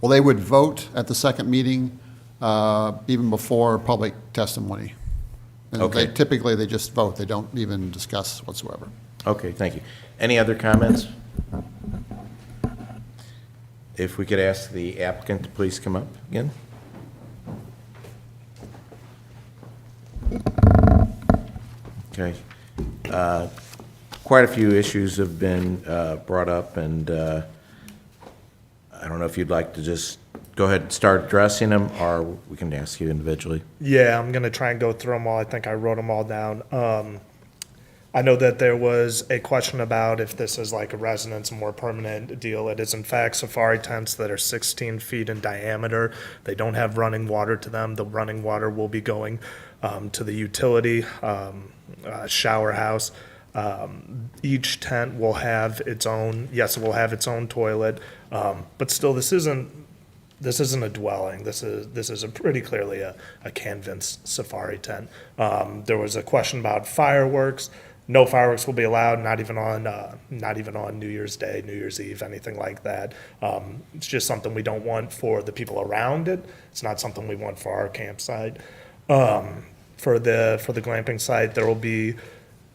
Well, they would vote at the second meeting, even before public testimony. And Okay. typically, they just vote, they don't even discuss whatsoever. Okay, thank you. Any other comments? If we could ask the applicant to please come up again. Okay. Quite a few issues have been brought up, and I don't know if you'd like to just go ahead and start addressing them, or we can ask you individually. Yeah, I'm gonna try and go through them all. I think I wrote them all down. I know that there was a question about if this is like a residence, more permanent deal. It is in fact safari tents that are 16 feet in diameter. They don't have running water to them. The running water will be going to the utility shower house. Each tent will have its own, yes, it will have its own toilet, but still, this isn't a dwelling. This is a pretty clearly a canvas safari tent. There was a question about fireworks. No fireworks will be allowed, not even on New Year's Day, New Year's Eve, anything like that. It's just something we don't want for the people around it. It's not something we want for our campsite. For the glamping site, there will be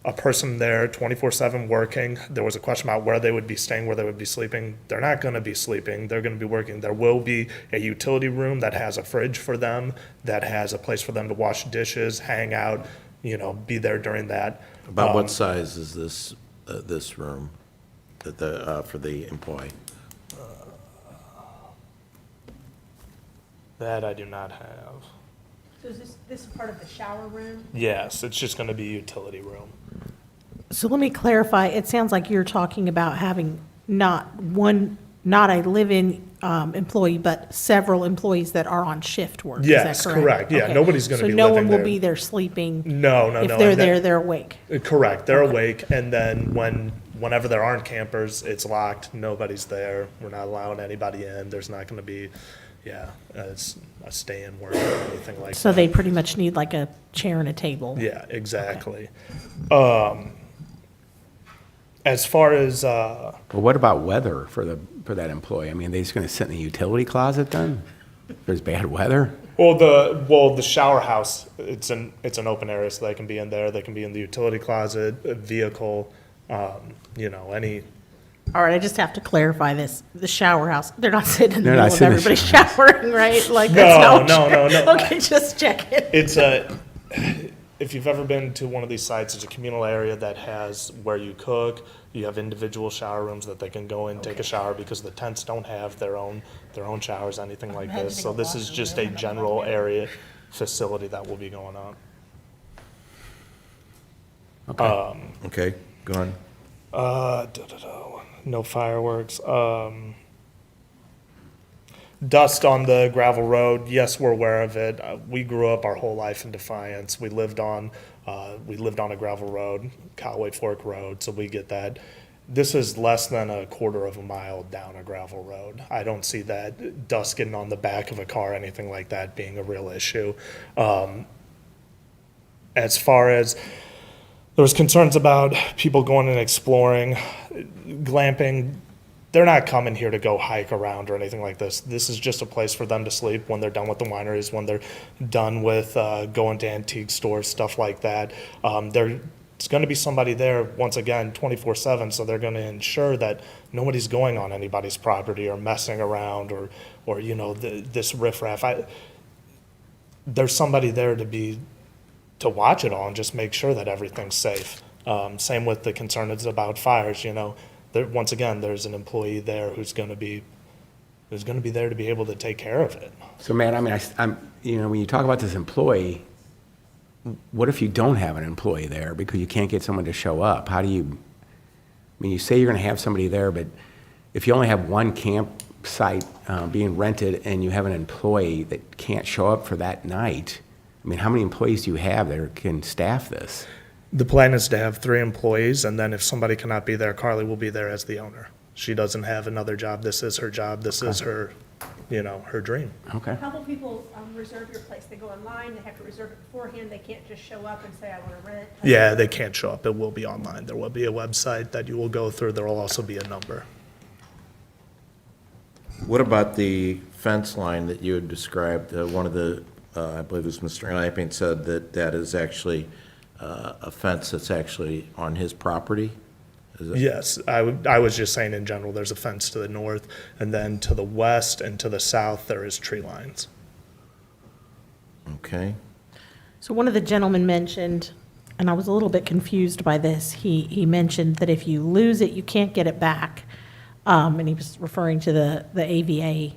a person there 24/7 working. There was a question about where they would be staying, where they would be sleeping. They're not going to be sleeping. They're going to be working. There will be a utility room that has a fridge for them, that has a place for them to wash dishes, hang out, be there during that. About what size is this room for the employee? That I do not have. So is this part of the shower room? Yes, it's just going to be a utility room. So let me clarify, it sounds like you're talking about having not a live-in employee, but several employees that are on shift work. Is that Yes, correct. Yeah, Okay. nobody's gonna be So no living one will there. be there sleeping? No. If they're and there, that- they're awake? Correct, they're awake, and then whenever there aren't campers, it's locked, nobody's there, we're not allowing anybody in, there's not gonna be yeah, as a stay-in work or anything like that. So they pretty much need like a chair and a table? Yeah, exactly. As far as, But what about weather for that employee? I mean, they just gonna sit in the utility closet then? If there's bad weather? well, the shower house, it's an open area, so they can be in there, they can be in the utility closet, a vehicle, any, All right, I just have to clarify this. The shower house, they're not sitting in the They're not middle of sitting in the everybody showering, right? Like, that's No, not no. Okay, just checking. it's if you've ever been to one of these sites, it's a communal area that has where you cook, you have individual shower rooms that they can go in, take a shower, because the tents don't have their own showers, anything like this. So this is just a general area facility that will be going on. Okay, go on. No fireworks. Dust on the gravel road, yes, we're aware of it. We grew up our whole life in Defiance. We lived on a gravel road, Callaway Fork Road, so we get that. This is less than a quarter of a mile down a gravel road. I don't see that dust getting on the back of a car, anything like that, being a real issue. As far as, there was concerns about people going and exploring, glamping. They're not coming here to go hike around or anything like this. This is just a place for them to sleep when they're done with the wineries, when they're done with going to antique stores, stuff like that. There's going to be somebody there, once again, 24/7, so they're going to ensure that nobody's going on anybody's property or messing around or this riffraff. There's somebody there to watch it all and just make sure that everything's safe. Same with the concerns about fires, once again, there's an employee there who's going to be there to be able to take care of it. So, Matt, I mean, when you talk about this employee, what if you don't have an employee there because you can't get someone to show up? How do you, you say you're going to have somebody there, but if you only have one campsite being rented and you have an employee that can't show up for that night, how many employees do you have that can staff this? The plan is to have 3 employees, and then if somebody cannot be there, Carly will be there as the owner. She doesn't have another job. This is her job. This is her, her dream. Okay. How will people reserve your place? They go online, they have to reserve it beforehand, they can't just show up and say, I want to rent? Yeah, they can't show up. It will be online. There will be a website that you will go through. There will also be a number. What about the fence line that you had described? One of the, I believe it was Mr. Lapping, said that is actually a fence that's actually on his property? Is it? Yes, I was just saying in general, there's a fence to the north, and then to the west and to the south, there is tree lines. Okay. So one of the gentlemen mentioned, and I was a little bit confused by this, he mentioned that if you lose it, you can't get it back. And he was referring to the AVA.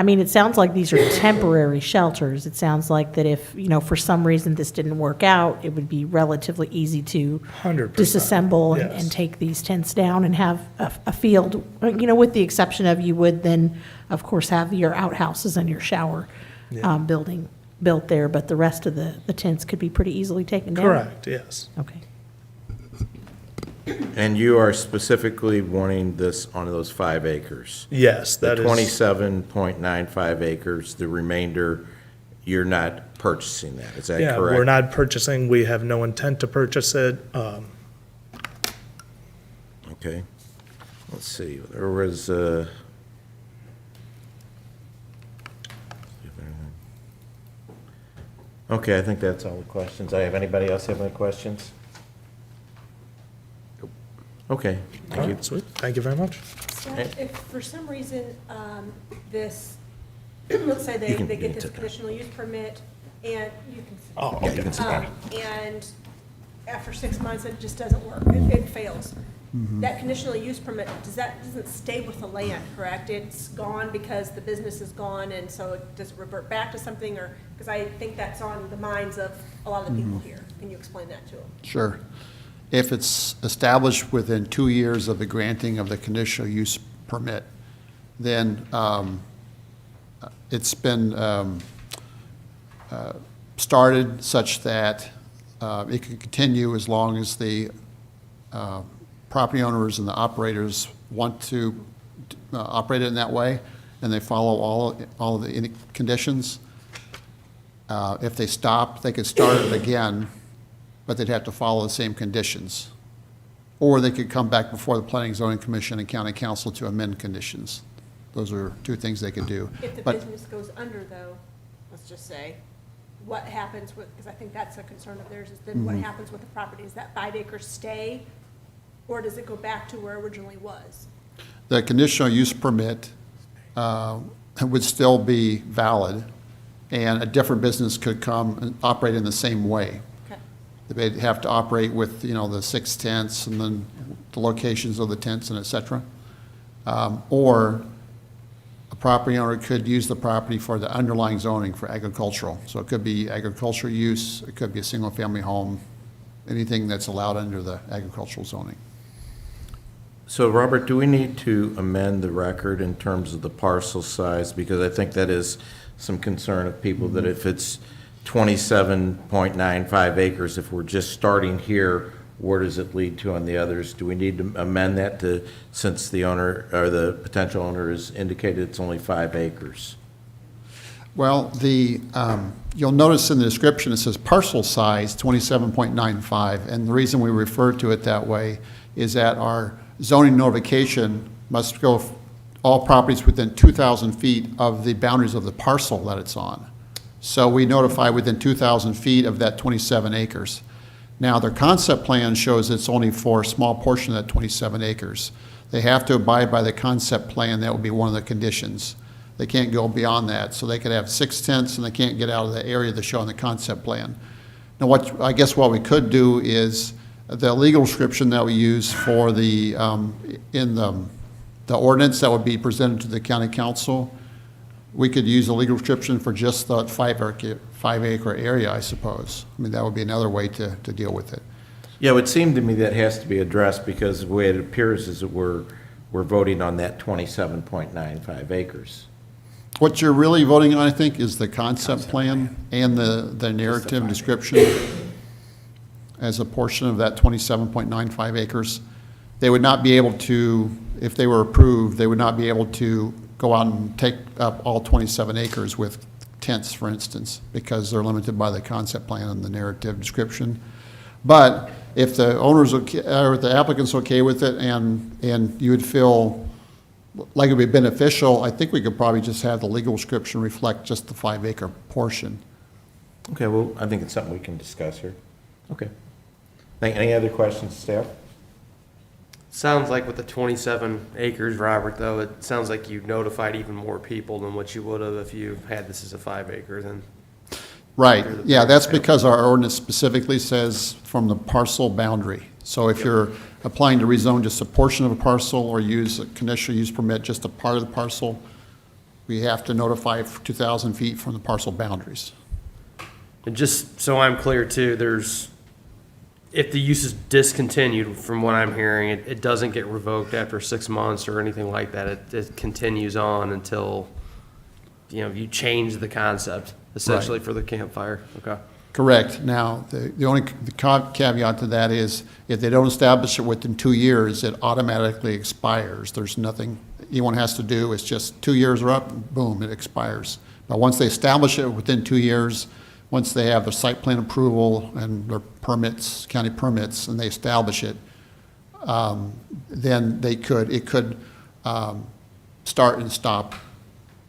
It sounds like these are temporary shelters. It sounds like that if, for some reason this didn't work out, it would be relatively easy to 100%, disassemble yes. and take these tents down and have a field, with the exception of you would then, of course, have your outhouses and your shower building built there, but the rest of the tents could be pretty easily taken down? Correct, yes. Okay. And you are specifically wanting this on those 5 acres? Yes, that The is. 27.95 acres, the remainder, you're not purchasing that, is that Yeah, correct? we're not purchasing. We have no intent to purchase it. Okay. Let's see, there was, okay, I think that's all the questions I have. Anybody else have any questions? Okay, thank you. Sweet, thank you very much. Staff, if for some reason, this, let's say they can get get this to that. conditional use permit, and you can. Oh, Yeah, you okay. can sit down. And after 6 months, it just doesn't work, it fails. That conditional use permit, doesn't stay with the land, correct? It's gone because the business is gone, and so does it revert back to something, or, because I think that's on the minds of a lot of the people here. Can you explain that to them? Sure. If it's established within 2 years of the granting of the conditional use permit, then it's been started such that it can continue as long as the property owners and the operators want to operate it in that way. and they follow all of the conditions, if they stop, they could start it again, but they'd have to follow the same conditions. Or they could come back before the Planning and Zoning Commission and County Council to amend conditions. Those are two things they could do. If the But business goes under, though, let's just say, what happens with, because I think that's a concern of theirs, is then what happens with the property? Does that 5 acres stay, or does it go back to where it originally was? the conditional use permit would still be valid, and a different business could come and operate in the same way. Okay. They'd have to operate with, the 6 tents and then the locations of the tents and et cetera. Or a property owner could use the property for the underlying zoning for agricultural. So it could be agricultural use, it could be a single-family home, anything that's allowed under the agricultural zoning. So, Robert, do we need to amend the record in terms of the parcel size? Because I think that is some concern of people, that if it's 27.95 acres, if we're just starting here, where does it lead to on the others? Do we need to amend that to, since the owner, or the potential owner has indicated it's only 5 acres? Well, you'll notice in the description, it says parcel size 27.95, and the reason we refer to it that way is that our zoning notification must go all properties within 2,000 feet of the boundaries of the parcel that it's on. So we notify within 2,000 feet of that 27 acres. Now, their concept plan shows it's only for a small portion of that 27 acres. They have to abide by the concept plan. That would be one of the conditions. They can't go beyond that. So they could have 6 tents, and they can't get out of the area that's shown in the concept plan. Now, I guess what we could do is the legal description that we use for the ordinance that would be presented to the county council, we could use a legal description for just the 5-acre area, I suppose. I mean, that would be another way to deal with it. Yeah, it would seem to me that has to be addressed, because the way it appears is that we're voting on that 27.95 acres. What you're really voting on, I think, is the concept plan and the narrative description as a portion of that 27.95 acres. They would not be able to, if they were approved, they would not be able to go out and take up all 27 acres with tents, for instance, because they're limited by the concept plan and the narrative description. But if the owner's okay, or the applicant's okay with it, and you would feel like it would be beneficial, I think we could probably just have the legal description reflect just the 5-acre portion. Okay, well, I think it's something we can discuss here. Okay. Any other questions, staff? Sounds like with the 27 acres, Robert, though, it sounds like you notified even more people than what you would have if you had this as a 5-acre then. Right, yeah, that's because our ordinance specifically says from the parcel boundary. So if you're applying to rezone just a portion of a parcel, or use a conditional use permit just a part of the parcel, we have to notify 2,000 feet from the parcel boundaries. And just so I'm clear too, if the use is discontinued, from what I'm hearing, it doesn't get revoked after 6 months or anything like that. It continues on until, you change the concept, essentially, for the campfire. Okay. Correct. Now, the only caveat to that is if they don't establish it within 2 years, it automatically expires. There's nothing anyone has to do. It's just 2 years are up, boom, it expires. But once they establish it within 2 years, once they have their site plan approval and their permits, county permits, and they establish it, then it could start and stop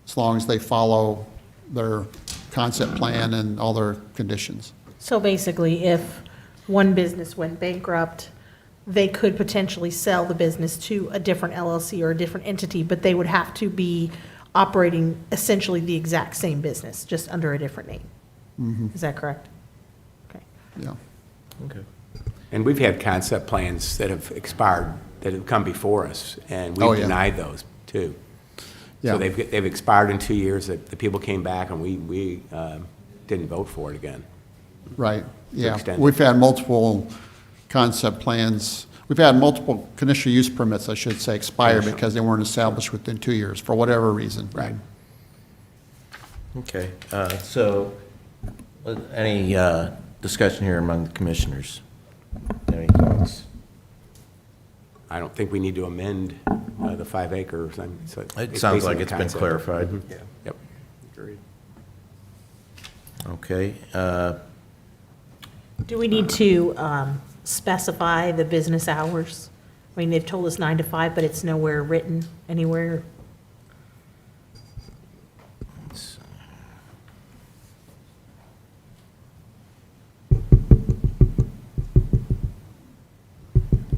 as long as they follow their concept plan and all their conditions. So basically, if one business went bankrupt, they could potentially sell the business to a different LLC or a different entity, but they would have to be operating essentially the exact same business, just under a different name. Is that correct? Okay. Yeah. Okay. And we've had concept plans that have expired, that have come before us, and Oh, we've yeah. denied those too. Yeah. So they've expired in 2 years, the people came back, and we didn't vote for it again. Right, yeah. extend it. We've had multiple concept plans. We've had multiple conditional use permits, I should say, expire because they weren't established within 2 years, for whatever reason. Right. Okay, so any discussion here among the commissioners? Any thoughts? I don't think we need to amend the 5 acres. So It sounds like basically it's been concept. clarified. Yeah. Yep. Agreed. Okay, Do we need to specify the business hours? I mean, they've told us 9 to 5, but it's nowhere written anywhere.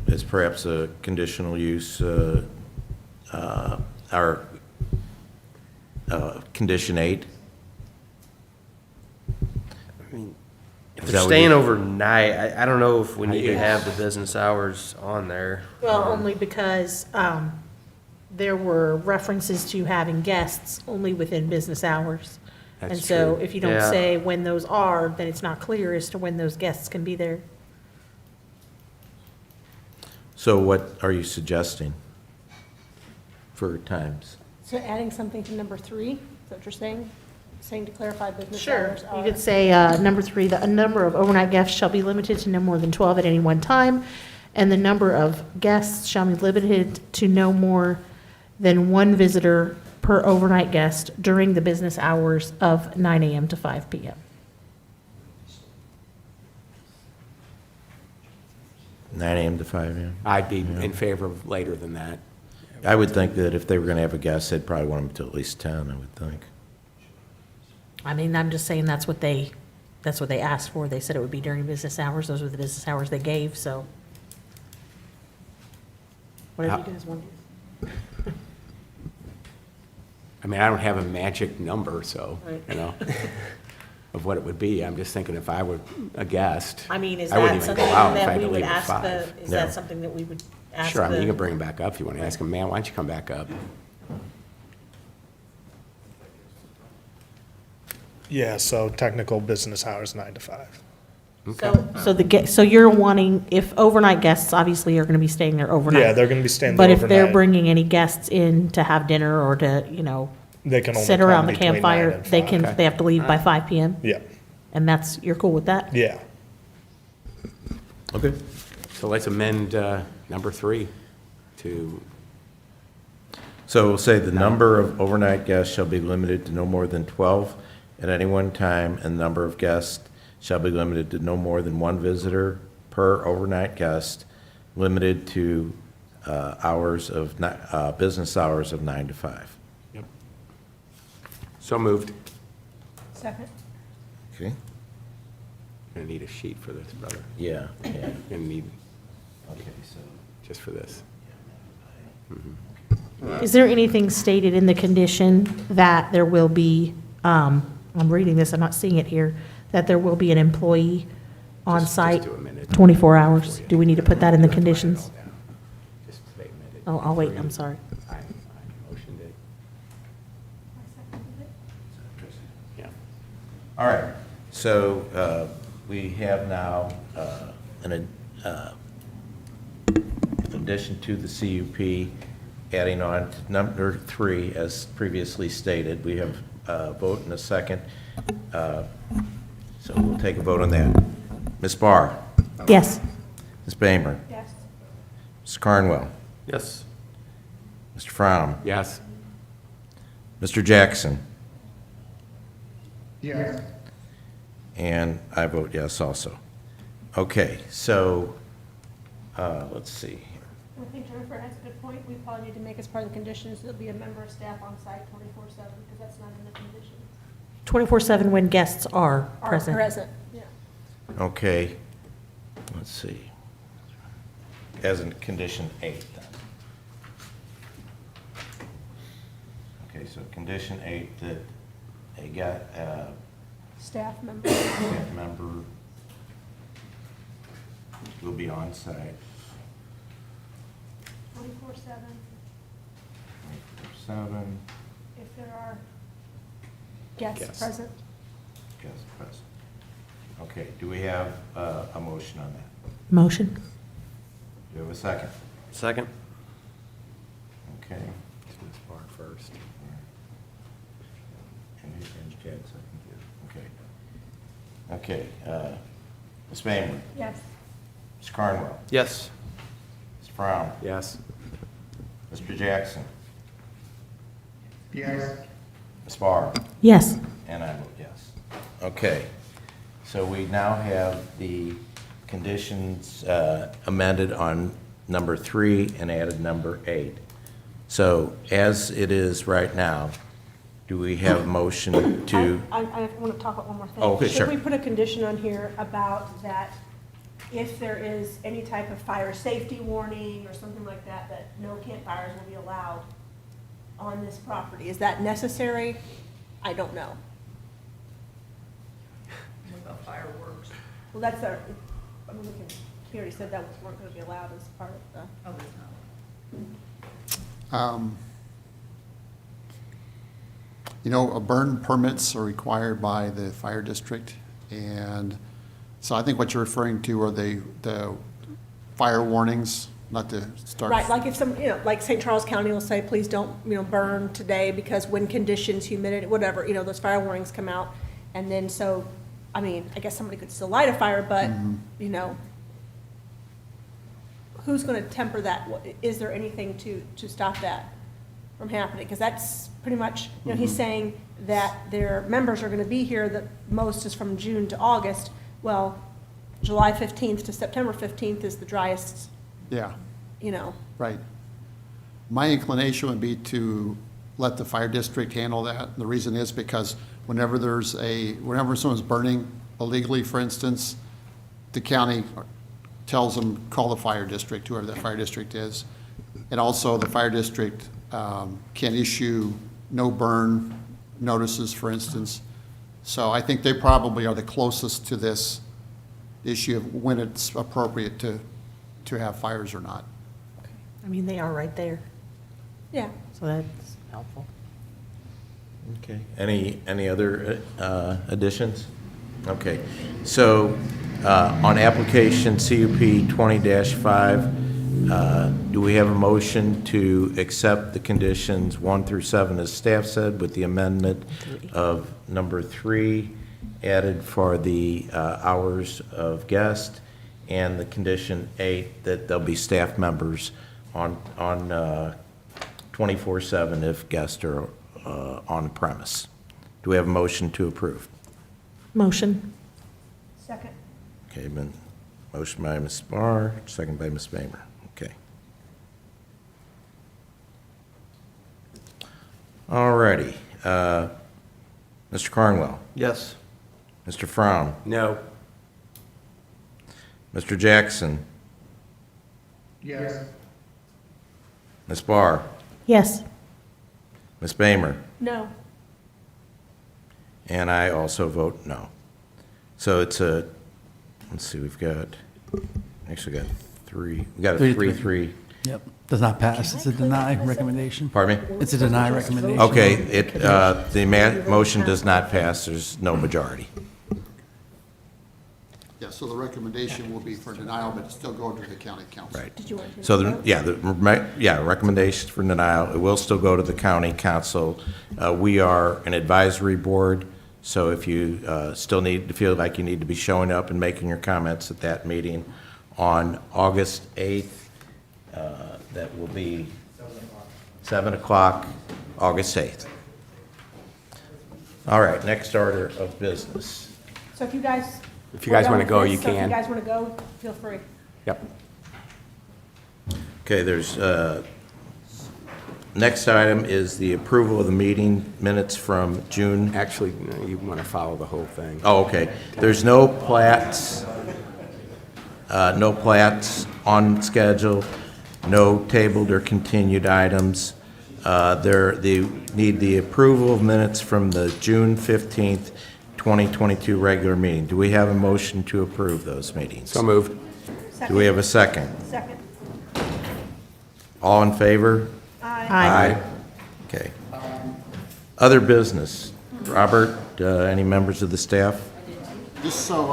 as perhaps a conditional use, or condition 8? If Is that they're what staying you- overnight, I don't know if we need to Yeah. have the business hours on there. Well, only because there were references to having guests only within business hours. That's And so true. if you don't Yeah. say when those are, then it's not clear as to when those guests can be there. So what are you suggesting for times? So adding something to number 3, is that what you're saying? Saying to clarify business Sure. hours You are. could say, number 3, the number of overnight guests shall be limited to no more than 12 at any one time, and the number of guests shall be limited to no more than 1 visitor per overnight guest during the business hours of 9 a.m. to 5 p.m. 9 a.m. to 5 a.m.? I'd be in favor of later than that. I would think that if they were going to have a guest, they'd probably want them to at least 10, I would think. I mean, I'm just saying that's what they asked for. They said it would be during business hours. Those were the business hours they gave, so. Whatever you guys want to do. I mean, I don't have a magic number, so, Right. you know, of what it would be. I'm just thinking if I were a guest, I mean, is I wouldn't that even something go out if I that had we to would leave at ask the, 5. is Yeah. that something that we would ask Sure, I mean, you the- can bring him back up if you want to ask him, man, why don't you come back up? Yeah, so technical business hours, 9 to 5. So you're wanting, if overnight guests obviously are going to be staying there overnight. Yeah, they're going to be staying But there if they're overnight. bringing any guests in to have dinner or to, They can only sit come around the between 9 campfire, and they 5. can, they have to leave by 5 p.m.? Yeah, And you're cool with that? yeah. Okay. So let's amend number 3 to, So we'll say the number of overnight guests shall be limited to no more than 12 at any one time, and the number of guests shall be limited to no more than 1 visitor per overnight guest, limited to business hours of 9 to 5. so moved. Second. Okay? Gonna need a sheet for this, brother. Yeah, yeah. Gonna need, Okay, so. just for this. Is there anything stated in the condition that there will be, I'm reading this, I'm not seeing it here, that there will be an employee on Just site do a minute. 24 hours? Do we need to put that in the conditions? Just say amended. Oh, I'll wait, I'm sorry. I motioned it. Yeah. All right, so we have now, in addition to the CUP, adding on to number 3, as previously stated, we have a vote and a second. So we'll take a vote on that. Ms. Barr? Yes. Ms. Bamer? Yes. Mr. Carnwell? Yes. Mr. Fromm? Yes. Mr. Jackson? Yes. And I vote yes also. Okay, so, let's see. I think Jennifer has a good point. We probably need to make as part of the conditions, there'll be a member of staff on site 24/7, because that's not in the conditions. 24/7 when guests are Are present. present, yeah. Okay, let's see. As in condition 8 then. Okay, so condition 8, that a Staff member. staff member will be on site 24/7, 7, if there are guests Yes. present. guest present. Okay, do we have a motion on that? Motion? Do we have a second? Second? Okay. To this bar first. And Chad second. Okay. Okay, Ms. Bamer? Yes. Mr. Carnwell? Yes. Mr. Fromm? Yes. Mr. Jackson? Yes. Ms. Barr? Yes. And I vote yes. Okay, so we now have the conditions amended on number 3 and added number 8. So as it is right now, do we have a motion to, I want to talk about one more thing. Oh, okay, sure. Should we put a condition on here about that if there is any type of fire safety warning or something like that, that no campfires will be allowed on this property? Is that necessary? I don't know. What about fireworks? Well, that's our, I mean, he already said that weren't going to be allowed as part of the. Oh, there's not. You know, burn permits are required by the fire district, and so I think what you're referring to are the fire warnings, not to start. Right, like if some, like St. Charles County will say, please don't, burn today because wind conditions, humidity, whatever, those fire warnings come out. And then so, I mean, I guess somebody could still light a fire, but, who's going to temper that? Is there anything to stop that from happening? Because that's pretty much, he's saying that their members are going to be here, the most is from June to August. Well, July 15th to September 15th is the driest, Yeah. Right. My inclination would be to let the fire district handle that. The reason is because whenever someone's burning illegally, for instance, the county tells them, call the fire district, whoever that fire district is. And also, the fire district can issue no burn notices, for instance. So I think they probably are the closest to this issue of when it's appropriate to have fires or not. I mean, they are right there, Yeah. so that's helpful. okay, any other additions? Okay, so on application CUP 20-5, do we have a motion to accept the conditions 1 through 7 as staff said, with the amendment of number 3 added for the hours of guest, and the condition 8 that there'll be staff members on 24/7 if guests are on premise? Do we have a motion to approve? Motion. Second. Okay, motion by Ms. Barr, second by Ms. Bamer. Okay. All righty. Mr. Cornwell, Yes. Mr. Fromm, No. Mr. Jackson, Yes. Ms. Barr, Yes. Ms. Bamer, No. and I also vote no. So it's a, let's see, we've got 3, we got a 3-3. Yep, does not pass. It's a deny recommendation. Pardon me? It's a deny recommendation. Okay, the motion does not pass, there's no majority. Yeah, so the recommendation will be for denial, but still go to the county council. Right. Did you want to? So, recommendations for denial, it will still go to the county council. We are an advisory board, so if you still feel like you need to be showing up and making your comments at that meeting on August 8th, that will be 7 o'clock, August 8th. All right, next order of business. So if you guys. If you guys want wanna go, you can. If you guys want to go, feel free. Yep. Okay, there's, next item is the approval of the meeting minutes from June. Actually, no, you want to follow the whole thing. Oh, okay. There's no plats on schedule, no tabled or continued items. They need the approval of minutes from the June 15th, 2022 regular meeting. Do we have a motion to approve those meetings? So moved. Do we have a second? Second. All in favor? Aye. Okay. Other business. Robert, any members of the staff? Just so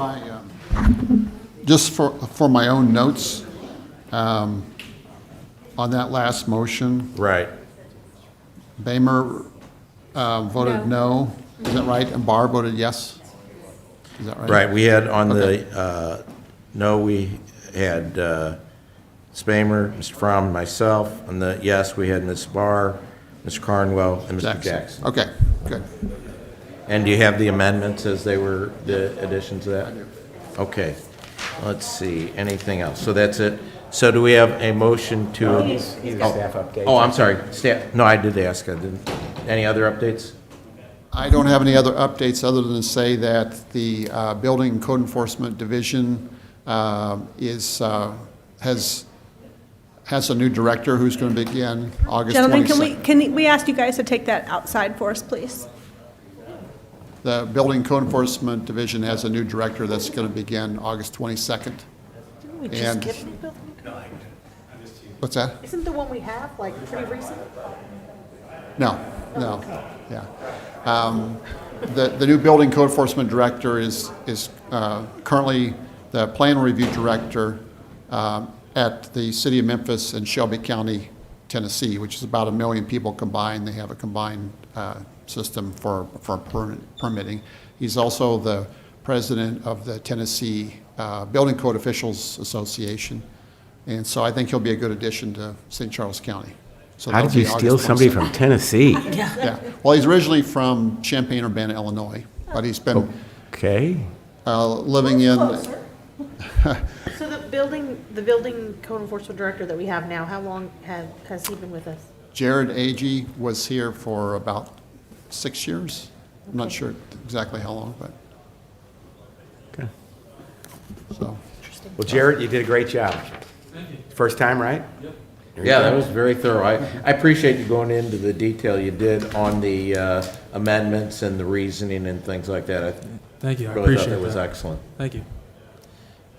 just for my own notes, on that last motion, Right. Bamer voted no. Is that right? And Barr voted yes? Is that right? Right, we had on the, no, we had Spamer, Mr. Fromm, and myself. On the yes, we had Ms. Barr, Mr. Carnwell, and Mr. Jackson. Okay, good. And do you have the amendments as they were, the additions to that? Okay. Let's see, anything else? So that's it. So do we have a motion to? He's got staff updates. Oh, I'm sorry, staff, no, I did ask, I didn't. Any other updates? I don't have any other updates other than to say that the Building and Code Enforcement Division has a new director who's going to begin August 22nd. Gentlemen, can we ask you guys to take that outside for us, please? The Building and Code Enforcement Division has a new director that's going to begin August 22nd. Didn't we just And- get the building? What's that? Isn't the one we have, like, pretty recent? No, yeah. The new Building Code Enforcement Director is currently the Plan Review Director at the City of Memphis and Shelby County, Tennessee, which is about 1 million people combined. They have a combined system for permitting. He's also the president of the Tennessee Building Code Officials Association. And so I think he'll be a good addition to St. Charles County. So How that'll did you be steal August somebody 22nd. from Tennessee? Yeah, well, he's originally from Champaign-Urbana, Illinois, but he's been Okay. living in, So the building code enforcement director that we have now, how long has he been with us? Jared Agee was here for about 6 years. I'm not sure exactly how long, but, Okay. so. Well, Jared, you did a great job. First time, right? Yep. Yeah, that was very thorough. I appreciate you going into the detail you did on the amendments and the reasoning and things like that. I Thank you, I really thought appreciate that was that. excellent. Thank you.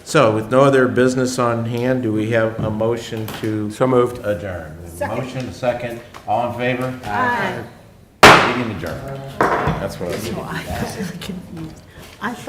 So with no other business on hand, do we have a motion to? So moved. Adjourn. Motion, a second. All in favor? Aye. Meeting adjourned. That's what I was. I thought